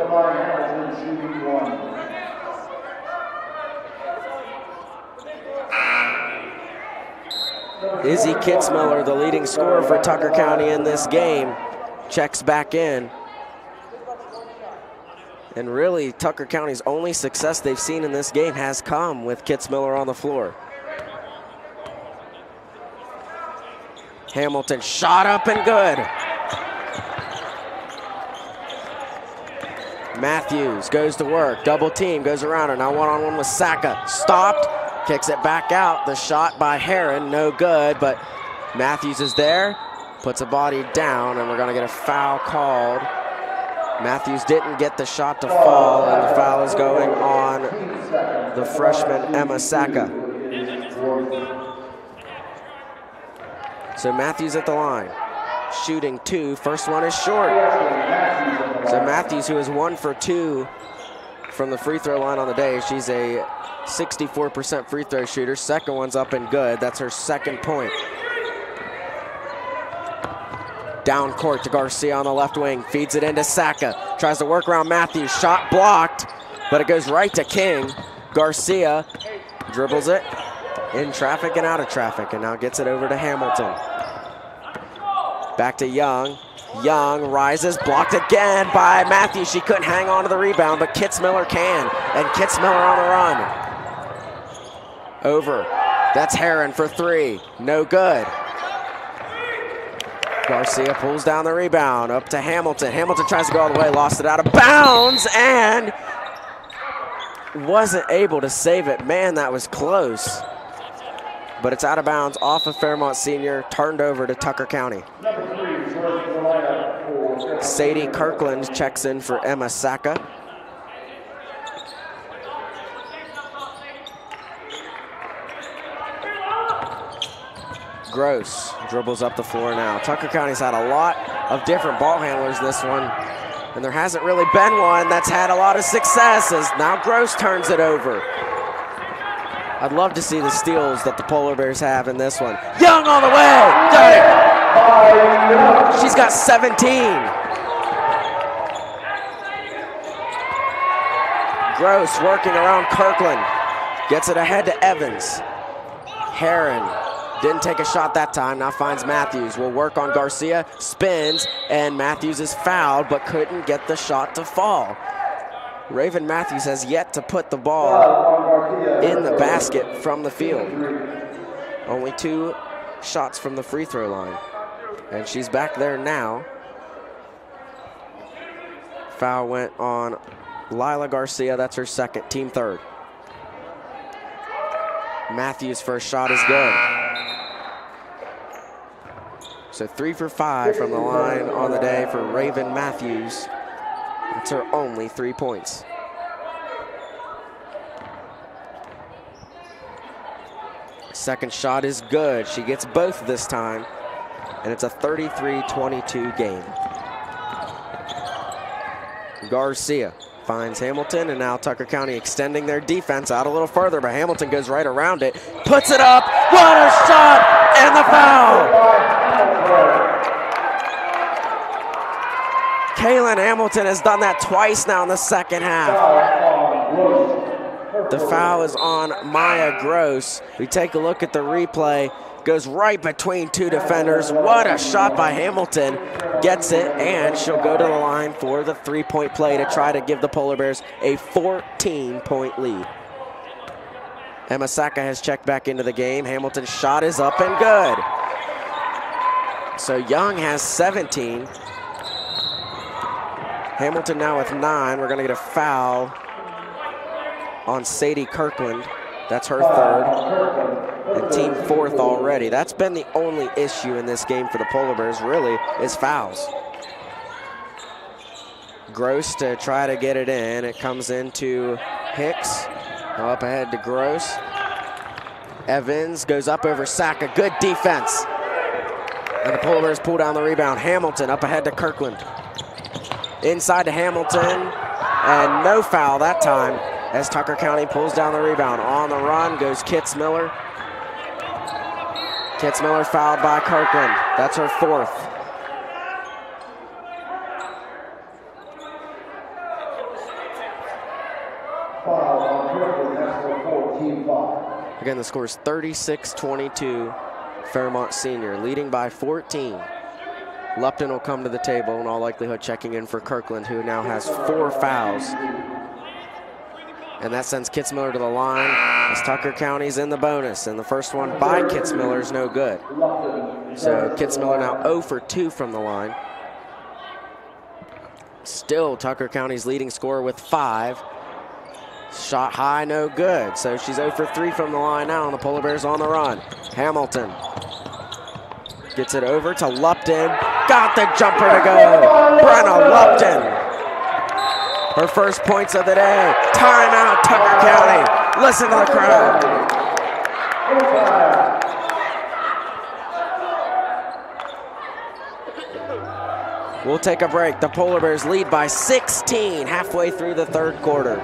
Izzy Kitzmiller, the leading scorer for Tucker County in this game, checks back in. And really, Tucker County's only success they've seen in this game has come with Kitzmiller on the floor. Hamilton shot up and good. Matthews goes to work, double team, goes around her, now one-on-one with Saka. Stopped, kicks it back out. The shot by Heron, no good, but Matthews is there, puts a body down, and we're gonna get a foul called. Matthews didn't get the shot to fall, and the foul is going on the freshman Emma Saka. So Matthews at the line, shooting 2, first one is short. So Matthews, who is 1 for 2 from the free throw line on the day. She's a 64% free throw shooter. Second one's up and good. That's her second point. Down court to Garcia on the left wing. Feeds it into Saka. Tries to work around Matthews. Shot blocked, but it goes right to King. Garcia dribbles it in traffic and out of traffic, and now gets it over to Hamilton. Back to Young. Young rises, blocked again by Matthews. She couldn't hang on to the rebound, but Kitzmiller can, and Kitzmiller on the run. Over. That's Heron for 3. No good. Garcia pulls down the rebound, up to Hamilton. Hamilton tries to go all the way, lost it out of bounds, and wasn't able to save it. Man, that was close. But it's out of bounds off of Fairmont Senior, turned over to Tucker County. Sadie Kirkland checks in for Emma Saka. Gross dribbles up the floor now. Tucker County's had a lot of different ball handlers this one, and there hasn't really been one that's had a lot of success, as now Gross turns it over. I'd love to see the steals that the Polar Bears have in this one. Young all the way, got it. She's got 17. Gross working around Kirkland, gets it ahead to Evans. Heron didn't take a shot that time, now finds Matthews. Will work on Garcia, spins, and Matthews is fouled, but couldn't get the shot to fall. Raven Matthews has yet to put the ball in the basket from the field. Only 2 shots from the free throw line. And she's back there now. Foul went on Lila Garcia, that's her second, team third. Matthews' first shot is good. So 3 for 5 from the line on the day for Raven Matthews. It's her only 3 points. Second shot is good. She gets both this time, and it's a 33-22 game. Garcia finds Hamilton, and now Tucker County extending their defense out a little further, but Hamilton goes right around it, puts it up, what a shot, and the foul! Kaylin Hamilton has done that twice now in the second half. The foul is on Maya Gross. We take a look at the replay. Goes right between 2 defenders. What a shot by Hamilton. Gets it, and she'll go to the line for the 3-point play to try to give the Polar Bears a 14-point lead. Emma Saka has checked back into the game. Hamilton's shot is up and good. So Young has 17. Hamilton now with 9. We're gonna get a foul on Sadie Kirkland. That's her third, and team 4th already. That's been the only issue in this game for the Polar Bears, really, is fouls. Gross to try to get it in. It comes into Hicks. Up ahead to Gross. Evans goes up over Saka. Good defense. And the Polar Bears pull down the rebound. Hamilton up ahead to Kirkland. Inside to Hamilton, and no foul that time as Tucker County pulls down the rebound. On the run goes Kitzmiller. Kitzmiller fouled by Kirkland. That's her 4th. Again, the score is 36-22, Fairmont Senior, leading by 14. Lupton will come to the table, in all likelihood checking in for Kirkland, who now has 4 fouls. And that sends Kitzmiller to the line as Tucker County's in the bonus. And the first one by Kitzmiller is no good. So Kitzmiller now 0 for 2 from the line. Still Tucker County's leading scorer with 5. Shot high, no good. So she's 0 for 3 from the line now, and the Polar Bears on the run. Hamilton gets it over to Lupton. Got the jumper to go. Brenna Lupton. Her first points of the day. Timeout, Tucker County. Listen to the crowd. We'll take a break. The Polar Bears lead by 16 halfway through the third quarter.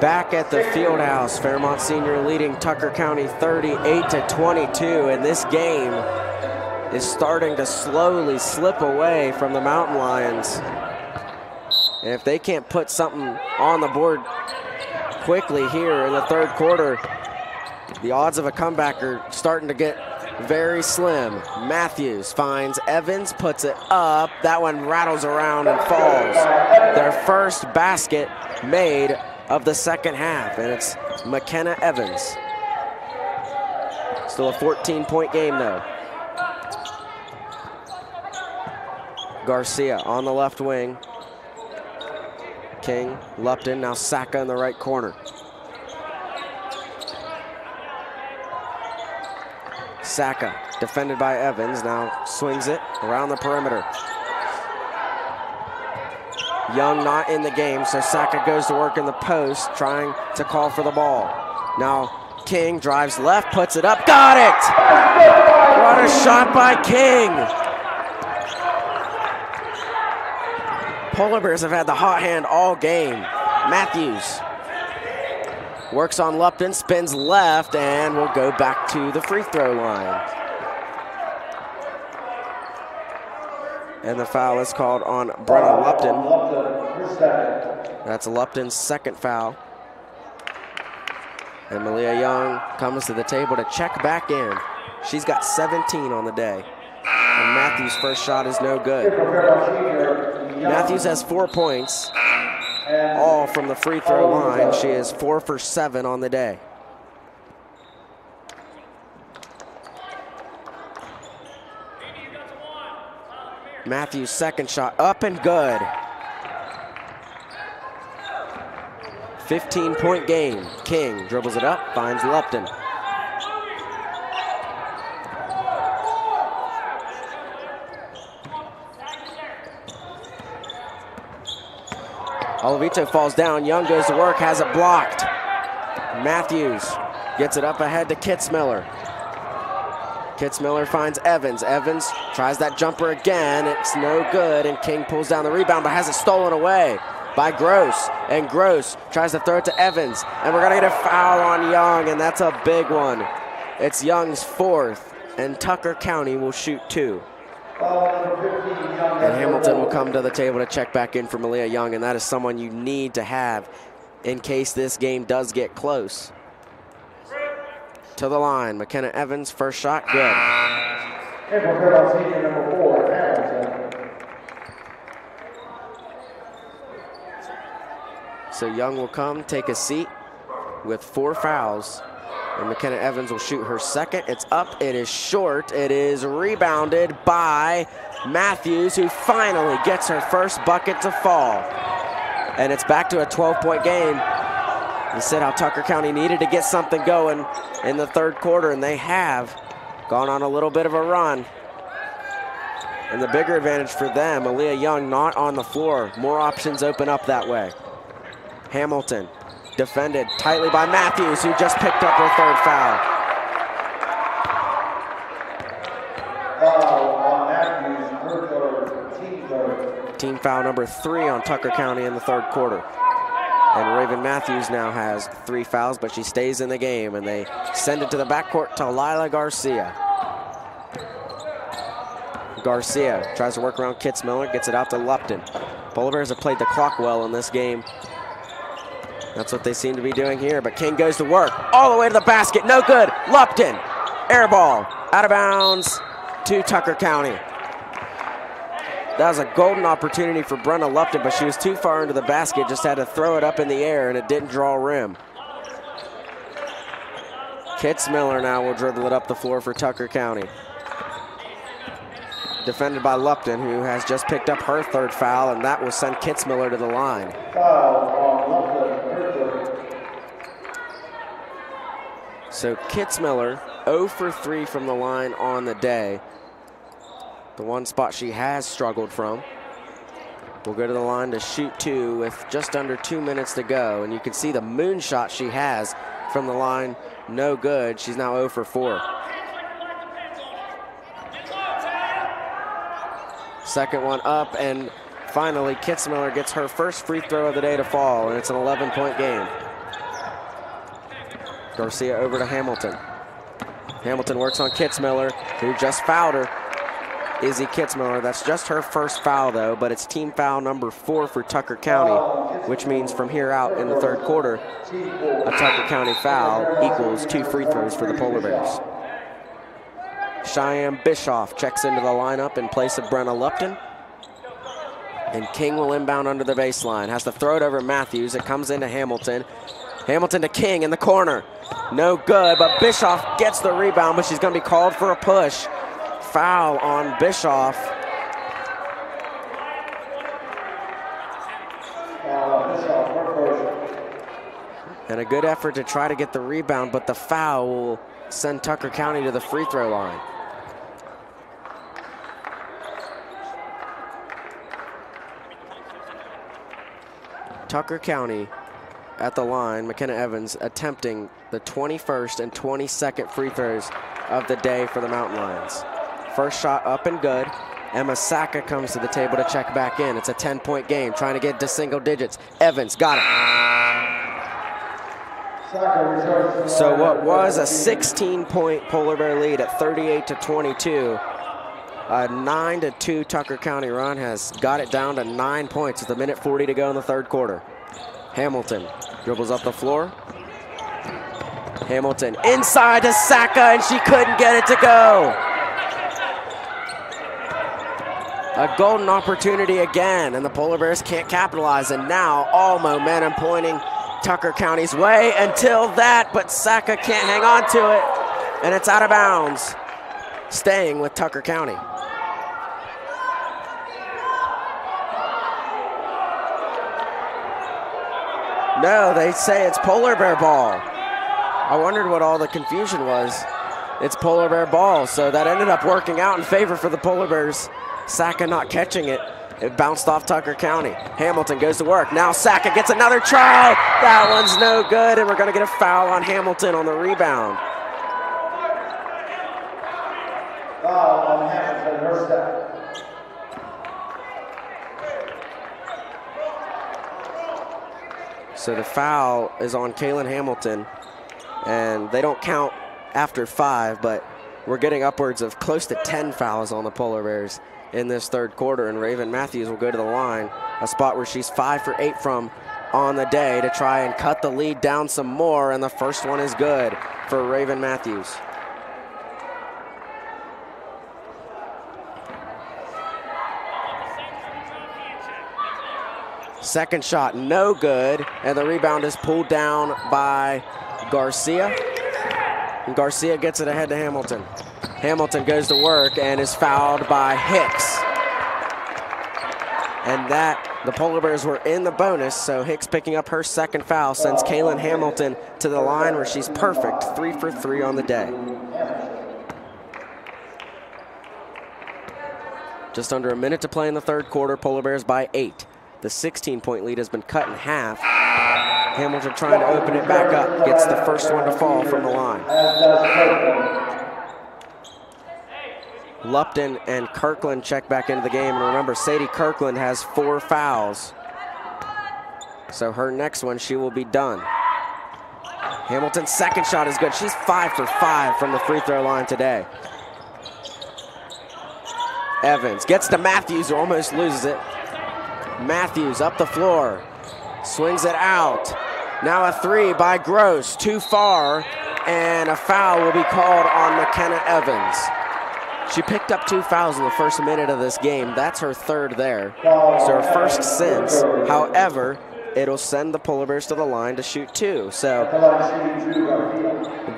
Back at the field house, Fairmont Senior leading Tucker County 38-22, and this game is starting to slowly slip away from the Mountain Lions. And if they can't put something on the board quickly here in the third quarter, the odds of a comeback are starting to get very slim. Matthews finds Evans, puts it up. That one rattles around and falls. Their first basket made of the second half, and it's McKenna Evans. Still a 14-point game, though. Garcia on the left wing. King, Lupton, now Saka in the right corner. Saka, defended by Evans, now swings it around the perimeter. Young not in the game, so Saka goes to work in the post, trying to call for the ball. Now King drives left, puts it up, got it! What a shot by King! Polar Bears have had the hot hand all game. Matthews works on Lupton, spins left, and will go back to the free throw line. And the foul is called on Brenna Lupton. That's Lupton's second foul. And Malia Young comes to the table to check back in. She's got 17 on the day. And Matthews' first shot is no good. Matthews has 4 points, all from the free throw line. She is 4 for 7 on the day. Matthews' second shot up and good. 15-point game. King dribbles it up, finds Lupton. Olavito falls down. Young goes to work, has it blocked. Matthews gets it up ahead to Kitzmiller. Kitzmiller finds Evans. Evans tries that jumper again. It's no good, and King pulls down the rebound, but has it stolen away by Gross. And Gross tries to throw it to Evans. And we're going to get a foul on Young, and that's a big one. It's Young's fourth, and Tucker County will shoot 2. And Hamilton will come to the table to check back in for Malia Young, and that is someone you need to have in case this game does get close. To the line, McKenna Evans, first shot, good. So Young will come, take a seat with 4 fouls, and McKenna Evans will shoot her second. It's up, it is short, it is rebounded by Matthews, who finally gets her first bucket to fall. And it's back to a 12-point game. We said how Tucker County needed to get something going in the third quarter, and they have gone on a little bit of a run. And the bigger advantage for them, Aaliyah Young not on the floor. More options open up that way. Hamilton defended tightly by Matthews, who just picked up her third foul. Team foul number 3 on Tucker County in the third quarter. And Raven Matthews now has 3 fouls, but she stays in the game, and they send it to the backcourt to Lila Garcia. Garcia tries to work around Kitzmiller, gets it out to Lupton. Polar Bears have played the clock well in this game. That's what they seem to be doing here, but King goes to work. All the way to the basket, no good. Lupton, air ball, out of bounds to Tucker County. That was a golden opportunity for Brenna Lupton, but she was too far into the basket, just had to throw it up in the air, and it didn't draw rim. Kitzmiller now will dribble it up the floor for Tucker County. Defended by Lupton, who has just picked up her third foul, and that will send Kitzmiller to the line.
Foul on Lupton.
So Kitzmiller, 0 for 3 from the line on the day. The one spot she has struggled from. Will go to the line to shoot 2 with just under 2 minutes to go. And you can see the moonshot she has from the line, no good. She's now 0 for 4. Second one up, and finally Kitzmiller gets her first free throw of the day to fall, and it's an 11-point game. Garcia over to Hamilton. Hamilton works on Kitzmiller, who just fouled her. Izzy Kitzmiller, that's just her first foul though, but it's team foul number 4 for Tucker County, which means from here out in the third quarter, a Tucker County foul equals 2 free throws for the Polar Bears. Cheyenne Bischoff checks into the lineup in place of Brenna Lupton. And King will inbound under the baseline. Has to throw it over Matthews. It comes into Hamilton. Hamilton to King in the corner. No good, but Bischoff gets the rebound, but she's going to be called for a push. Foul on Bischoff. And a good effort to try to get the rebound, but the foul will send Tucker County to the free throw line. Tucker County at the line, McKenna Evans attempting the 21st and 22nd free throws of the day for the Mountain Lions. First shot up and good. Emma Saka comes to the table to check back in. It's a 10-point game, trying to get to single digits. Evans got it. So what was a 16-point Polar Bear lead at 38-22, a 9-2 Tucker County run has got it down to 9 points with 1:40 to go in the third quarter. Hamilton dribbles up the floor. Hamilton inside to Saka, and she couldn't get it to go. A golden opportunity again, and the Polar Bears can't capitalize, and now all momentum pointing Tucker County's way until that, but Saka can't hang on to it, and it's out of bounds, staying with Tucker County. No, they say it's Polar Bear ball. I wondered what all the confusion was. It's Polar Bear ball, so that ended up working out in favor for the Polar Bears. Saka not catching it. It bounced off Tucker County. Hamilton goes to work. Now Saka gets another try. That one's no good, and we're going to get a foul on Hamilton on the rebound.
Foul on Hamilton, her second.
So the foul is on Kaylin Hamilton, and they don't count after 5, but we're getting upwards of close to 10 fouls on the Polar Bears in this third quarter, and Raven Matthews will go to the line, a spot where she's 5 for 8 from on the day to try and cut the lead down some more, and the first one is good for Raven Matthews. Second shot, no good, and the rebound is pulled down by Garcia. And Garcia gets it ahead to Hamilton. Hamilton goes to work and is fouled by Hicks. And that, the Polar Bears were in the bonus, so Hicks picking up her second foul sends Kaylin Hamilton to the line where she's perfect, 3 for 3 on the day. Just under a minute to play in the third quarter, Polar Bears by 8. The 16-point lead has been cut in half. Hamilton trying to open it back up, gets the first one to fall from the line. Lupton and Kirkland check back into the game, and remember, Sadie Kirkland has 4 fouls. So her next one, she will be done. Hamilton's second shot is good. She's 5 for 5 from the free throw line today. Evans gets to Matthews, who almost loses it. Matthews up the floor, swings it out. Now a three by Gross, too far, and a foul will be called on McKenna Evans. She picked up 2 fouls in the first minute of this game. That's her third there. It's her first since. However, it'll send the Polar Bears to the line to shoot 2. So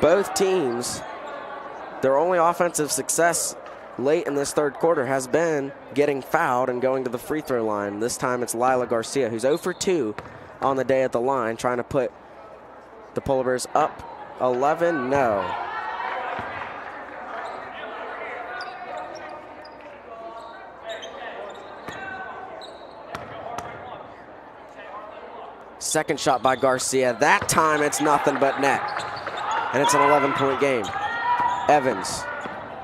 both teams, their only offensive success late in this third quarter has been getting fouled and going to the free throw line. This time it's Lila Garcia, who's 0 for 2 on the day at the line, trying to put the Polar Bears up 11. No. Second shot by Garcia. That time it's nothing but net. And it's an 11-point game. Evans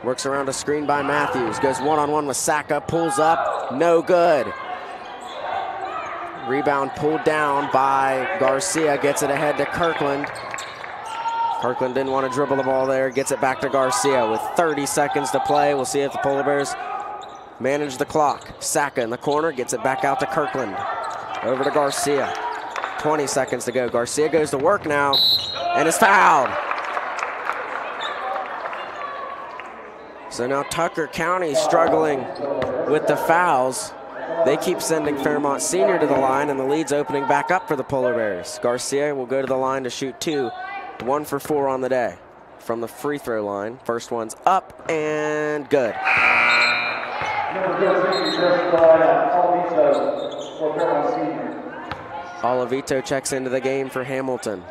works around a screen by Matthews. Goes one-on-one with Saka. Pulls up. No good. Rebound pulled down by Garcia. Gets it ahead to Kirkland. Kirkland didn't want to dribble the ball there. Gets it back to Garcia with 30 seconds to play. We'll see if the Polar Bears manage the clock. Saka in the corner. Gets it back out to Kirkland. Over to Garcia. 20 seconds to go. Garcia goes to work now and is fouled. So now Tucker County struggling with the fouls. They keep sending Fairmont Senior to the line, and the lead's opening back up for the Polar Bears. Garcia will go to the line to shoot 2. 1 for 4 on the day from the free throw line. First one's up and good. Olavito checks into the game for Hamilton.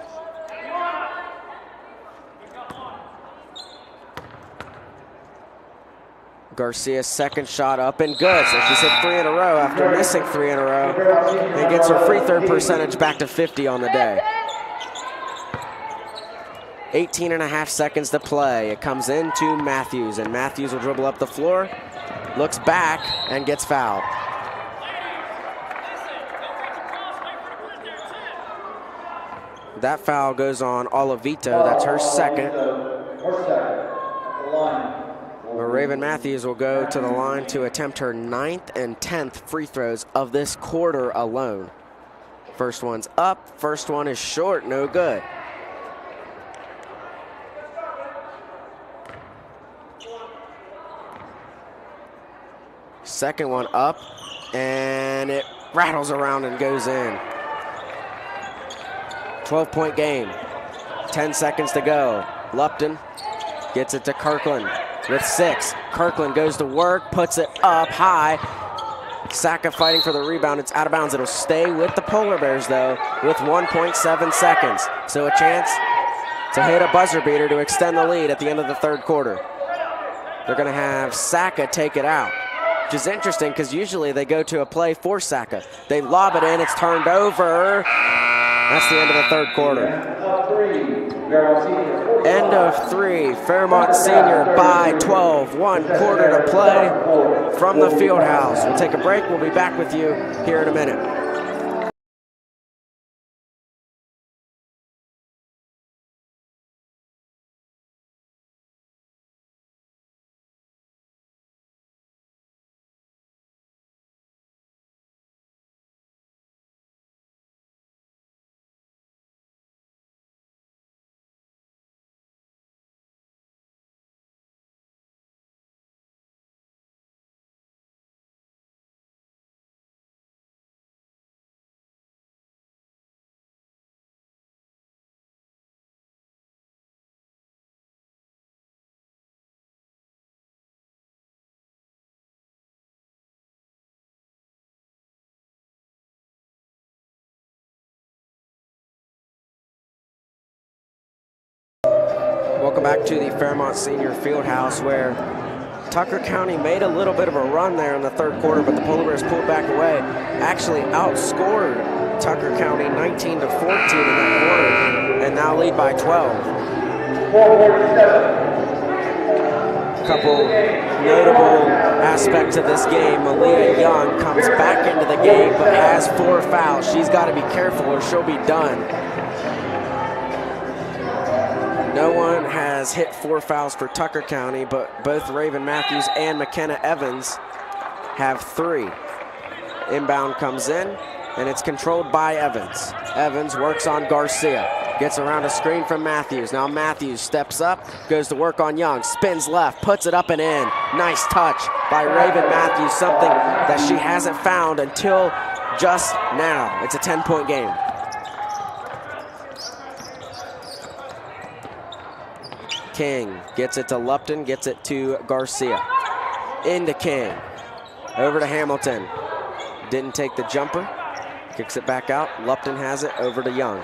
Garcia's second shot up and good. So she's hit 3 in a row after missing 3 in a row, and gets her free throw percentage back to 50 on the day. 18.5 seconds to play. It comes into Matthews, and Matthews will dribble up the floor, looks back, and gets fouled. That foul goes on Olavito. That's her second. But Raven Matthews will go to the line to attempt her 9th and 10th free throws of this quarter alone. First one's up. First one is short. No good. Second one up, and it rattles around and goes in. 12-point game. 10 seconds to go. Lupton gets it to Kirkland with 6. Kirkland goes to work, puts it up high. Saka fighting for the rebound. It's out of bounds. It'll stay with the Polar Bears, though, with 1.7 seconds. So a chance to hit a buzzer beater to extend the lead at the end of the third quarter. They're going to have Saka take it out, which is interesting because usually they go to a play for Saka. They lob it in. It's turned over. That's the end of the third quarter. End of 3. Fairmont Senior by 12. 1 quarter to play from the field house. We'll take a break. We'll be back with you here in a minute. Welcome back to the Fairmont Senior Fieldhouse, where Tucker County made a little bit of a run there in the third quarter, but the Polar Bears pulled back away. Actually outscored Tucker County 19-14 in that quarter, and now lead by 12. A couple notable aspects of this game. Malia Young comes back into the game, but has 4 fouls. She's got to be careful or she'll be done. No one has hit 4 fouls for Tucker County, but both Raven Matthews and McKenna Evans have 3. Inbound comes in, and it's controlled by Evans. Evans works on Garcia, gets around a screen from Matthews. Now Matthews steps up, goes to work on Young, spins left, puts it up and in. Nice touch by Raven Matthews, something that she hasn't found until just now. It's a 10-point game. King gets it to Lupton, gets it to Garcia. Into King, over to Hamilton. Didn't take the jumper, kicks it back out. Lupton has it, over to Young.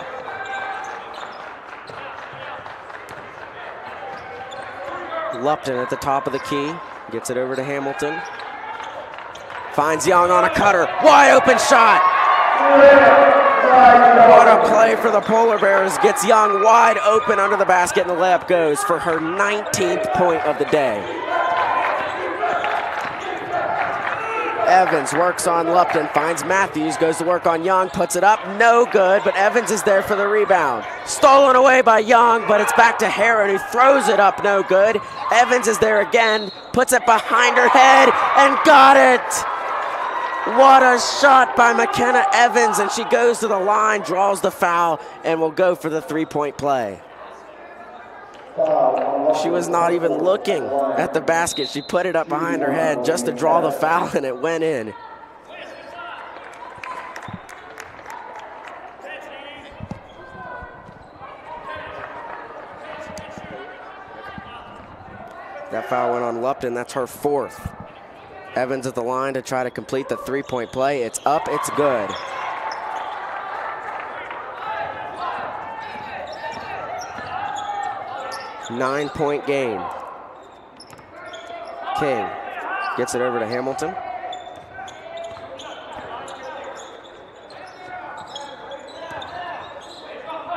Lupton at the top of the key, gets it over to Hamilton. Finds Young on a cutter, wide open shot. What a play for the Polar Bears. Gets Young wide open under the basket, and the layup goes for her 19th point of the day. Evans works on Lupton, finds Matthews, goes to work on Young, puts it up, no good, but Evans is there for the rebound. Stolen away by Young, but it's back to Heron, who throws it up, no good. Evans is there again, puts it behind her head, and got it! What a shot by McKenna Evans, and she goes to the line, draws the foul, and will go for the three-point play. She was not even looking at the basket. She put it up behind her head just to draw the foul, and it went in. That foul went on Lupton. That's her fourth. Evans at the line to try to complete the three-point play. It's up, it's good. Nine-point game. King gets it over to Hamilton.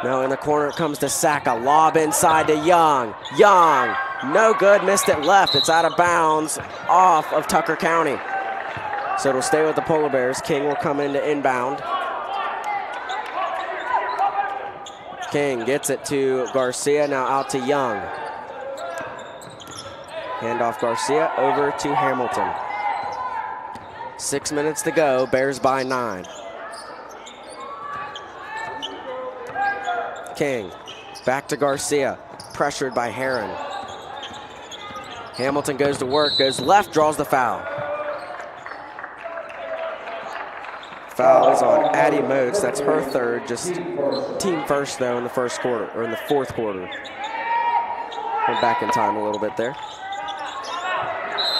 Now in the corner it comes to Saka. Lob inside to Young. Young, no good, missed it left. It's out of bounds off of Tucker County. So it'll stay with the Polar Bears. King will come in to inbound. King gets it to Garcia, now out to Young. Handoff Garcia over to Hamilton. 6 minutes to go, Bears by 9. King, back to Garcia, pressured by Heron. Hamilton goes to work, goes left, draws the foul. Foul is on Addie Moats. That's her third, just team first though in the first quarter, or in the fourth quarter. Went back in time a little bit there.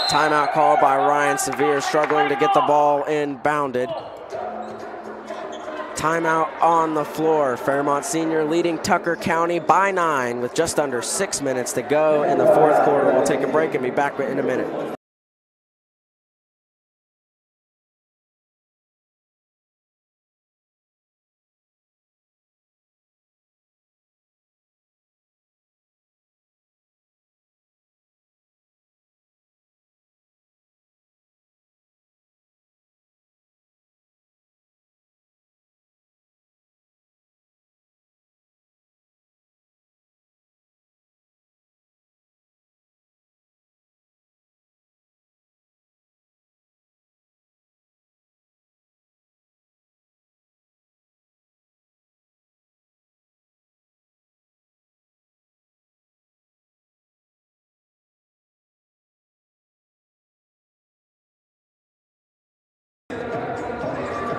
Timeout called by Ryan Sevier, struggling to get the ball inbounded. Timeout on the floor. Fairmont Senior leading Tucker County by 9 with just under 6 minutes to go in the fourth quarter. We'll take a break and be back in a minute.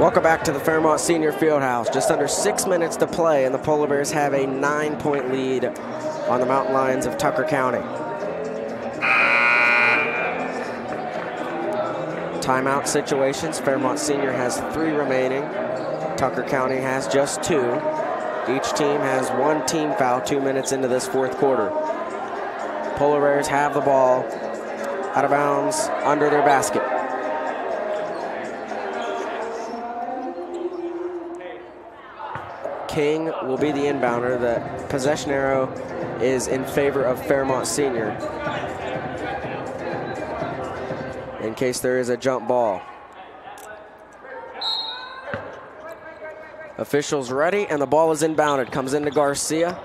Welcome back to the Fairmont Senior Fieldhouse. Just under 6 minutes to play, and the Polar Bears have a 9-point lead on the Mountain Lions of Tucker County. Timeout situations. Fairmont Senior has 3 remaining. Tucker County has just 2. Each team has 1 team foul 2 minutes into this fourth quarter. Polar Bears have the ball out of bounds under their basket. King will be the inbounder. The possession arrow is in favor of Fairmont Senior in case there is a jump ball. Officials ready, and the ball is inbounded. Comes into Garcia.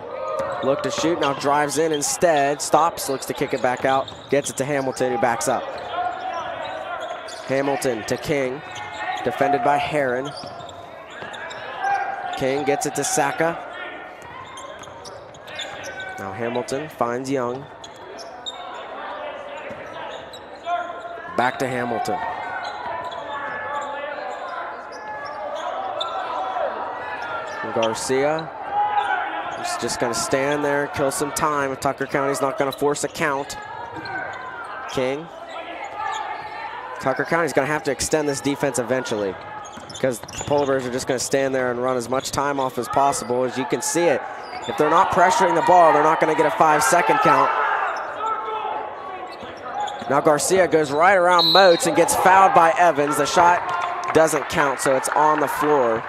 Look to shoot, now drives in instead. Stops, looks to kick it back out. Gets it to Hamilton, who backs up. Hamilton to King. Defended by Heron. King gets it to Saka. Now Hamilton finds Young. Back to Hamilton. Garcia is just going to stand there, kill some time. Tucker County's not going to force a count. King. Tucker County's going to have to extend this defense eventually because the Polar Bears are just going to stand there and run as much time off as possible. As you can see it, if they're not pressuring the ball, they're not going to get a 5-second count. Now Garcia goes right around Moats and gets fouled by Evans. The shot doesn't count, so it's on the floor.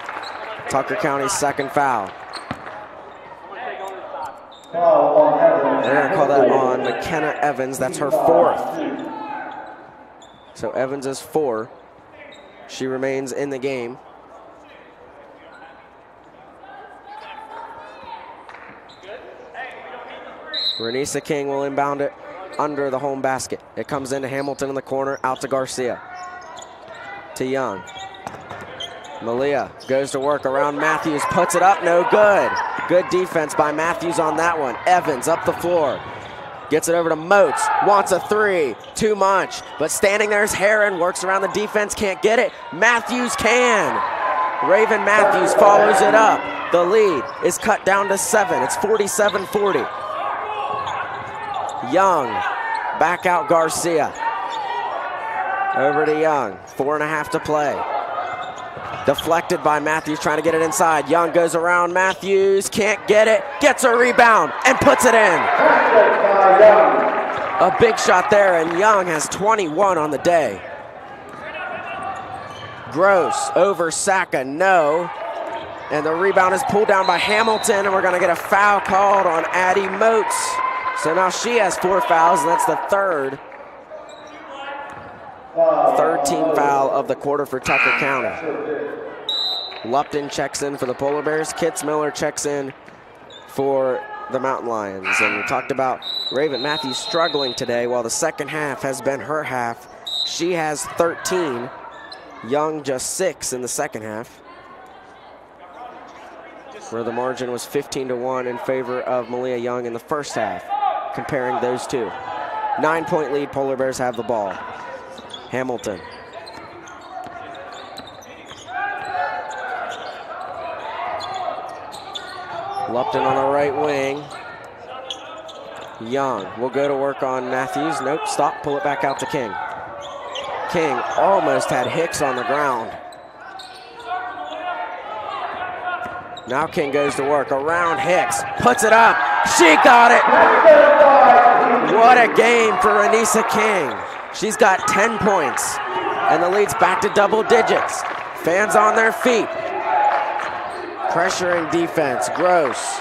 Tucker County's second foul. They're going to call that on McKenna Evans. That's her fourth. So Evans is 4. She remains in the game. Renisa King will inbound it under the home basket. It comes into Hamilton in the corner, out to Garcia. To Young. Malia goes to work around Matthews, puts it up, no good. Good defense by Matthews on that one. Evans up the floor. Gets it over to Moats, wants a 3, too much. But standing there is Heron, works around the defense, can't get it. Matthews can. Raven Matthews follows it up. The lead is cut down to 7. It's 47-40. Young, back out Garcia. Over to Young, 4.5 to play. Deflected by Matthews, trying to get it inside. Young goes around Matthews, can't get it, gets a rebound, and puts it in. A big shot there, and Young has 21 on the day. Gross over Saka, no. And the rebound is pulled down by Hamilton, and we're gonna get a foul called on Addie Moats. So now she has 4 fouls, and that's the third team foul of the quarter for Tucker County. Lupton checks in for the Polar Bears. Kitzmiller checks in for the Mountain Lions. And we talked about Raven Matthews struggling today while the second half has been her half. She has 13. Young just 6 in the second half, where the margin was 15-1 in favor of Malia Young in the first half. Comparing those two. 9-point lead, Polar Bears have the ball. Hamilton. Lupton on the right wing. Young will go to work on Matthews. Nope, stop, pull it back out to King. King almost had Hicks on the ground. Now King goes to work around Hicks, puts it up. She got it. What a game for Renisa King. She's got 10 points, and the lead's back to double digits. Fans on their feet. Pressuring defense, Gross.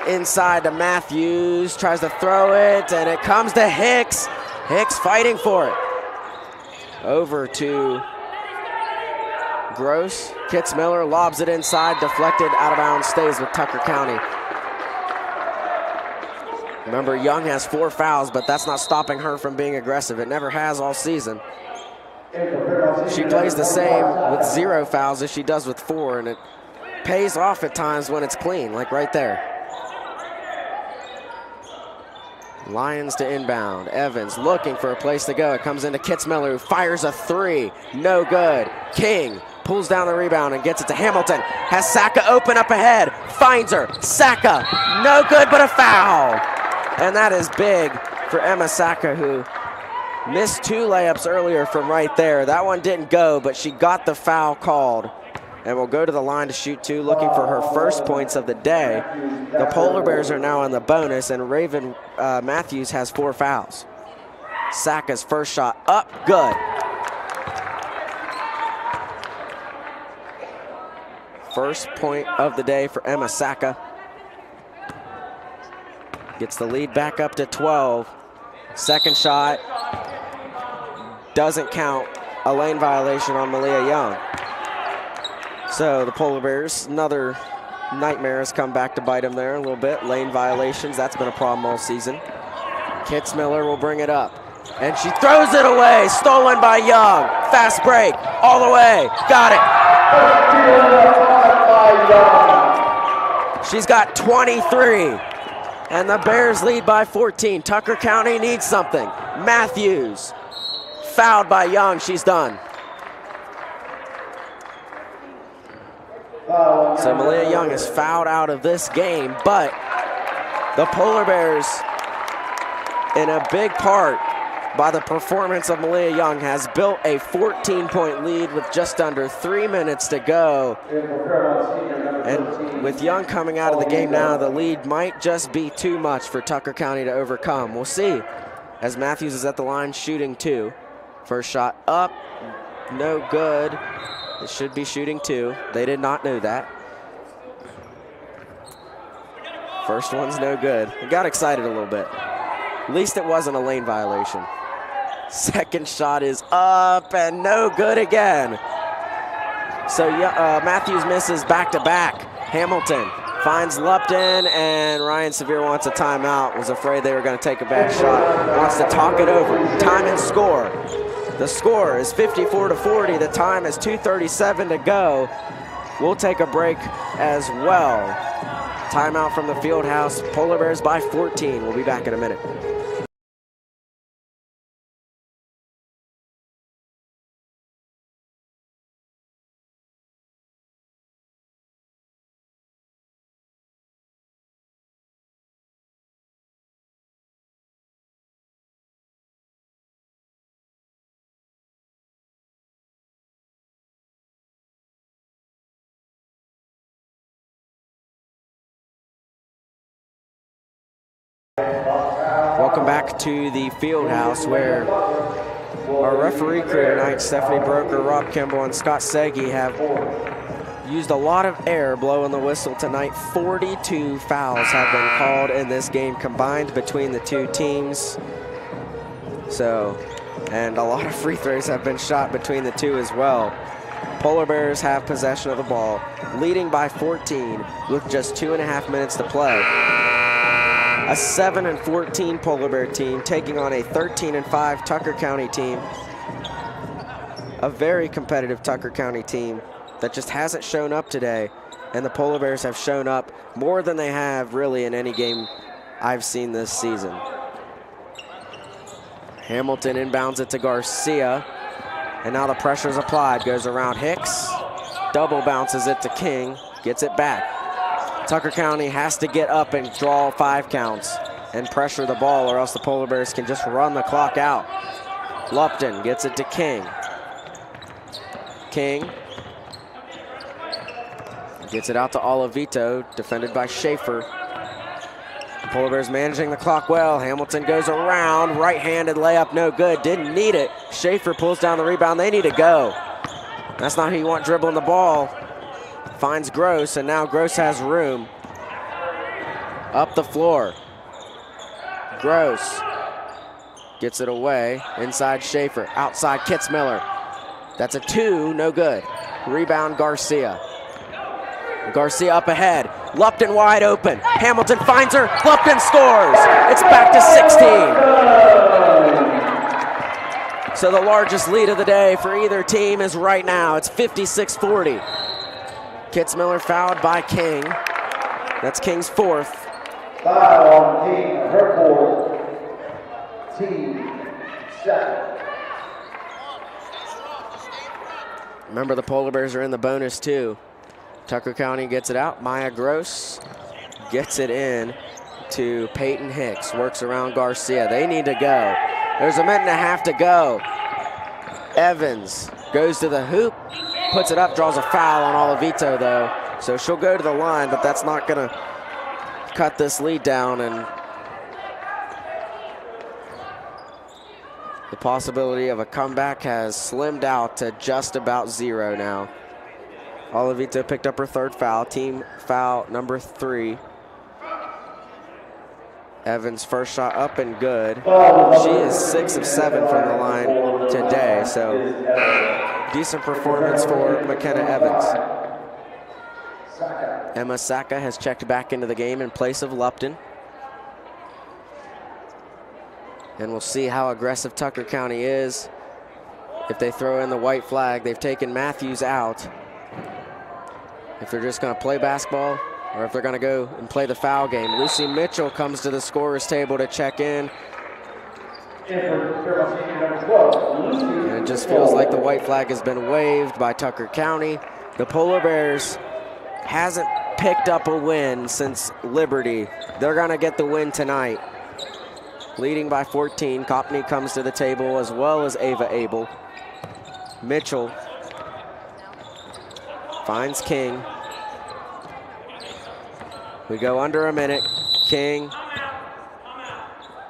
Inside to Matthews, tries to throw it, and it comes to Hicks. Hicks fighting for it. Over to Gross. Kitzmiller lobs it inside, deflected, out of bounds, stays with Tucker County. Remember, Young has 4 fouls, but that's not stopping her from being aggressive. It never has all season. She plays the same with 0 fouls as she does with 4, and it pays off at times when it's clean, like right there. Lions to inbound. Evans looking for a place to go. It comes into Kitzmiller, who fires a 3. No good. King pulls down the rebound and gets it to Hamilton. Has Saka open up ahead. Finds her. Saka, no good, but a foul. And that is big for Emma Saka, who missed 2 layups earlier from right there. That one didn't go, but she got the foul called and will go to the line to shoot 2, looking for her first points of the day. The Polar Bears are now on the bonus, and Raven Matthews has 4 fouls. Saka's first shot up, good. First point of the day for Emma Saka. Gets the lead back up to 12. Second shot doesn't count. A lane violation on Malia Young. So the Polar Bears, another nightmare has come back to bite them there a little bit. Lane violations, that's been a problem all season. Kitzmiller will bring it up. And she throws it away, stolen by Young. Fast break, all the way, got it. She's got 23. And the Bears lead by 14. Tucker County needs something. Matthews, fouled by Young, she's done. So Malia Young is fouled out of this game, but the Polar Bears, in a big part by the performance of Malia Young, has built a 14-point lead with just under 3 minutes to go. And with Young coming out of the game now, the lead might just be too much for Tucker County to overcome. We'll see, as Matthews is at the line shooting 2. First shot up, no good. It should be shooting 2. They did not know that. First one's no good. I got excited a little bit. At least it wasn't a lane violation. Second shot is up and no good again. So Matthews misses back-to-back. Hamilton finds Lupton, and Ryan Severe wants a timeout. Was afraid they were going to take a bad shot. Wants to talk it over. Time and score. The score is 54-40. The time is 2:37 to go. We'll take a break as well. Timeout from the field house. Polar Bears by 14. We'll be back in a minute. Welcome back to the field house, where our referee crew tonight, Stephanie Broker, Rob Kimball, and Scott Segi, have used a lot of air blowing the whistle tonight. 42 fouls have been called in this game combined between the two teams. So, and a lot of free throws have been shot between the two as well. Polar Bears have possession of the ball, leading by 14 with just 2.5 minutes to play. A 7-14 Polar Bear team taking on a 13-5 Tucker County team. A very competitive Tucker County team that just hasn't shown up today, and the Polar Bears have shown up more than they have really in any game I've seen this season. Hamilton inbounds it to Garcia, and now the pressure's applied. Goes around Hicks, double bounces it to King, gets it back. Tucker County has to get up and draw 5 counts and pressure the ball, or else the Polar Bears can just run the clock out. Lupton gets it to King. King gets it out to Olivito, defended by Schaefer. The Polar Bears managing the clock well. Hamilton goes around, right-handed layup, no good, didn't need it. Schaefer pulls down the rebound, they need to go. That's not who you want dribbling the ball. Finds Gross, and now Gross has room. Up the floor. Gross gets it away. Inside Schaefer. Outside Kitzmiller. That's a 2, no good. Rebound Garcia. Garcia up ahead. Lupton wide open. Hamilton finds her. Lupton scores. It's back to 16. So the largest lead of the day for either team is right now. It's 56-40. Kitzmiller fouled by King. That's King's 4th.
Foul on King, her 4th. Team 2nd.
Remember, the Polar Bears are in the bonus too. Tucker County gets it out. Maya Gross gets it in to Peyton Hicks. Works around Garcia. They need to go. There's a minute and a half to go. Evans goes to the hoop. Puts it up, draws a foul on Olivito though. So she'll go to the line, but that's not gonna cut this lead down, and the possibility of a comeback has slimmed out to just about 0 now. Olivito picked up her 3rd foul, team foul number 3. Evans' first shot up and good. She is 6 of 7 from the line today, so decent performance for McKenna Evans. Emma Saka has checked back into the game in place of Lupton. And we'll see how aggressive Tucker County is if they throw in the white flag. They've taken Matthews out. if they're just going to play basketball or if they're going to go and play the foul game. Lucy Mitchell comes to the scorer's table to check in. And it just feels like the white flag has been waved by Tucker County. The Polar Bears hasn't picked up a win since Liberty. They're going to get the win tonight. Leading by 14, Copney comes to the table as well as Ava Abel. Mitchell finds King. We go under a minute. King.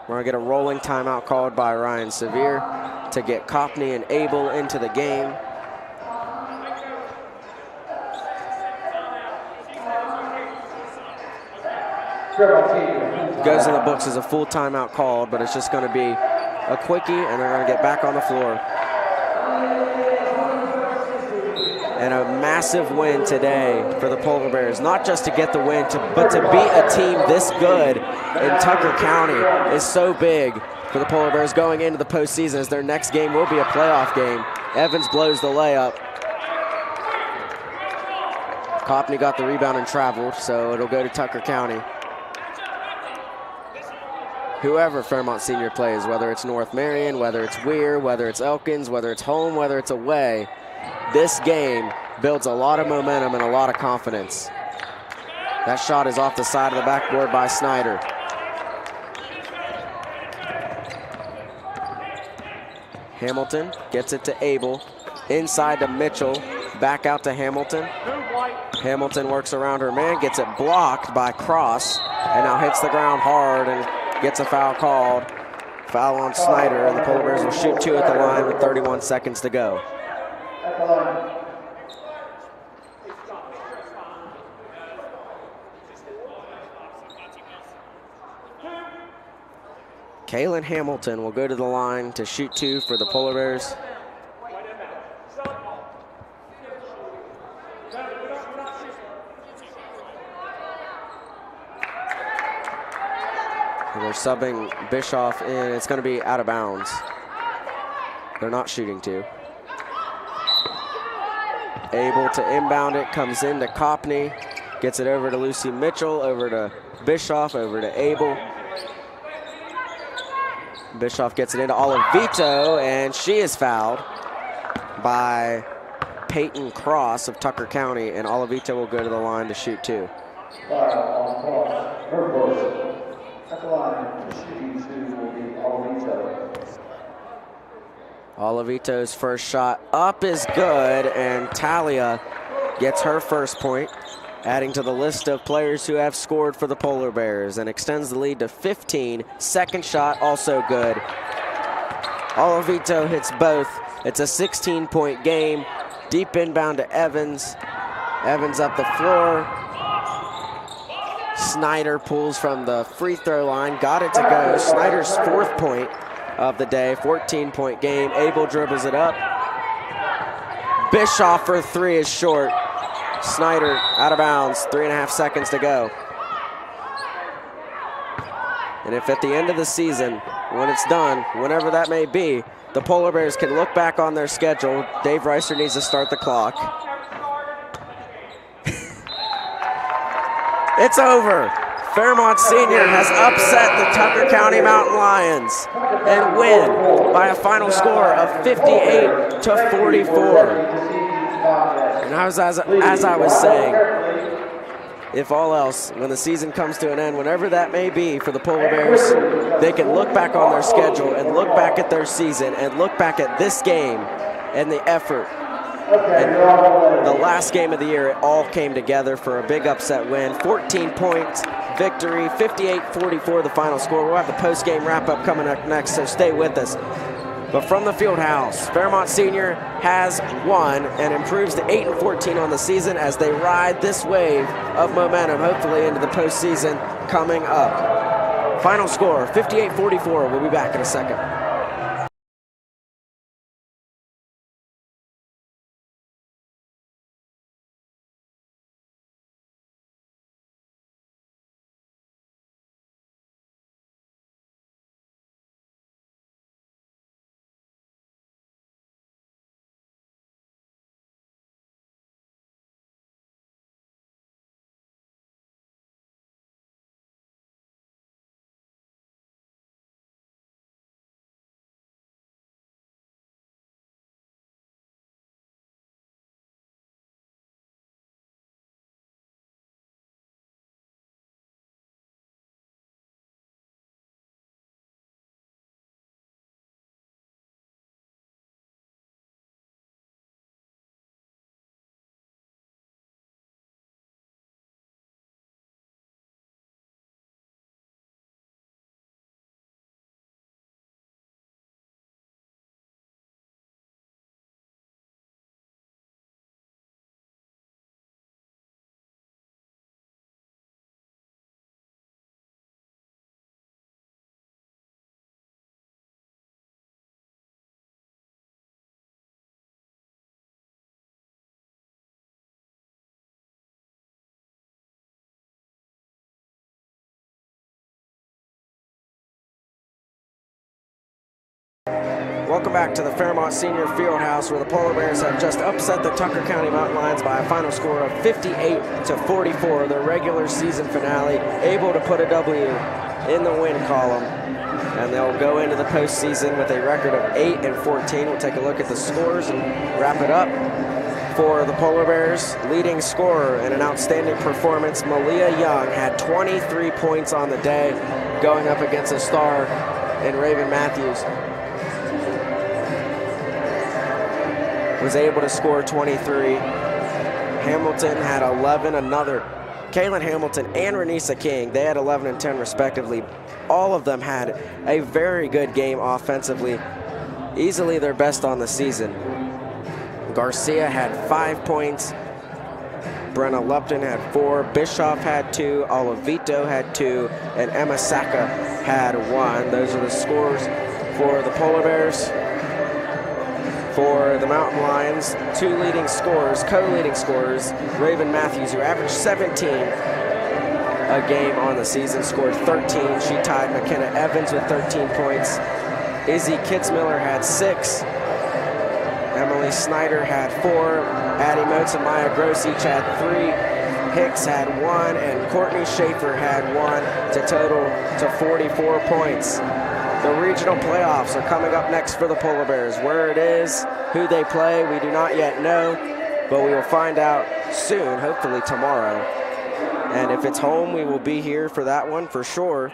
We're going to get a rolling timeout called by Ryan Sevier to get Copney and Abel into the game. Goes in the books as a full timeout called, but it's just going to be a quickie, and they're going to get back on the floor. And a massive win today for the Polar Bears, not just to get the win, but to beat a team this good in Tucker County is so big for the Polar Bears going into the postseason, as their next game will be a playoff game. Evans blows the layup. Copney got the rebound and traveled, so it'll go to Tucker County. Whoever Fairmont Senior plays, whether it's North Marion, whether it's Weir, whether it's Elkins, whether it's home, whether it's away, this game builds a lot of momentum and a lot of confidence. That shot is off the side of the backboard by Snyder. Hamilton gets it to Abel. Inside to Mitchell. Back out to Hamilton. Hamilton works around her man, gets it blocked by Cross, and now hits the ground hard and gets a foul called. Foul on Snyder, and the Polar Bears will shoot two at the line with 31 seconds to go. Kaylin Hamilton will go to the line to shoot two for the Polar Bears. And they're subbing Bischoff in. It's going to be out of bounds. They're not shooting two. Able to inbound it, comes into Copney, gets it over to Lucy Mitchell, over to Bischoff, over to Abel. Bischoff gets it into Olavito, and she is fouled by Peyton Cross of Tucker County, and Olavito will go to the line to shoot two.
At the line, shooting two will be Olavito.
Olavito's first shot up is good, and Talia gets her first point, adding to the list of players who have scored for the Polar Bears and extends the lead to 15. Second shot also good. Olavito hits both. It's a 16-point game. Deep inbound to Evans. Evans up the floor. Snyder pulls from the free throw line. Got it to go. Snyder's fourth point of the day. 14-point game. Abel dribbles it up. Bischoff for three is short. Snyder out of bounds, 3.5 seconds to go. And if at the end of the season, when it's done, whenever that may be, the Polar Bears can look back on their schedule, Dave Reister needs to start the clock. It's over. Fairmont Senior has upset the Tucker County Mountain Lions and win by a final score of 58-44. And as I was saying, if all else, when the season comes to an end, whenever that may be for the Polar Bears, they can look back on their schedule and look back at their season and look back at this game and the effort. And the last game of the year, it all came together for a big upset win. 14 points victory, 58-44 the final score. We'll have the post-game wrap-up coming up next, so stay with us. But from the field house, Fairmont Senior has won and improves to 8-14 on the season as they ride this wave of momentum, hopefully into the postseason coming up. Final score, 58-44. We'll be back in a second. Welcome back to the Fairmont Senior Fieldhouse, where the Polar Bears have just upset the Tucker County Mountain Lions by a final score of 58-44, their regular season finale, able to put a W in the win column. And they'll go into the postseason with a record of 8-14. We'll take a look at the scores and wrap it up. For the Polar Bears, leading scorer in an outstanding performance, Malia Young had 23 points on the day, going up against a star in Raven Matthews. Was able to score 23. Hamilton had 11, Kaylin Hamilton and Renisa King, they had 11 and 10 respectively. All of them had a very good game offensively, easily their best on the season. Garcia had 5 points, Brenna Lupton had 4, Bischoff had 2, Olivito had 2, and Emma Saka had 1. Those are the scores for the Polar Bears. For the Mountain Lions, 2 leading scorers, co-leading scorers, Raven Matthews, who averaged 17 a game on the season, scored 13. She tied McKenna Evans with 13 points. Izzy Kitzmiller had 6. Emily Snyder had 4. Addie Motes and Maya Gross each had 3. Hicks had 1, and Courtney Schaefer had 1, to total to 44 points. The regional playoffs are coming up next for the Polar Bears. Where it is, who they play, we do not yet know, but we will find out soon, hopefully tomorrow. And if it's home, we will be here for that one for sure.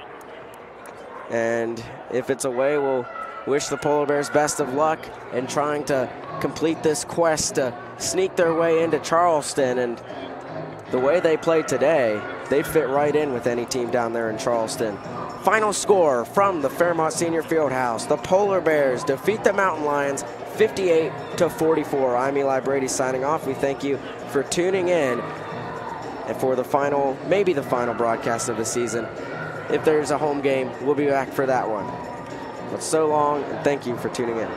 And if it's away, we'll wish the Polar Bears best of luck in trying to complete this quest to sneak their way into Charleston. And the way they played today, they fit right in with any team down there in Charleston. Final score from the Fairmont Senior Fieldhouse. The Polar Bears defeat the Mountain Lions 58-44. I'm Eli Brady signing off. We thank you for tuning in and for the final, maybe the final broadcast of the season. If there's a home game, we'll be back for that one. But so long, and thank you for tuning in.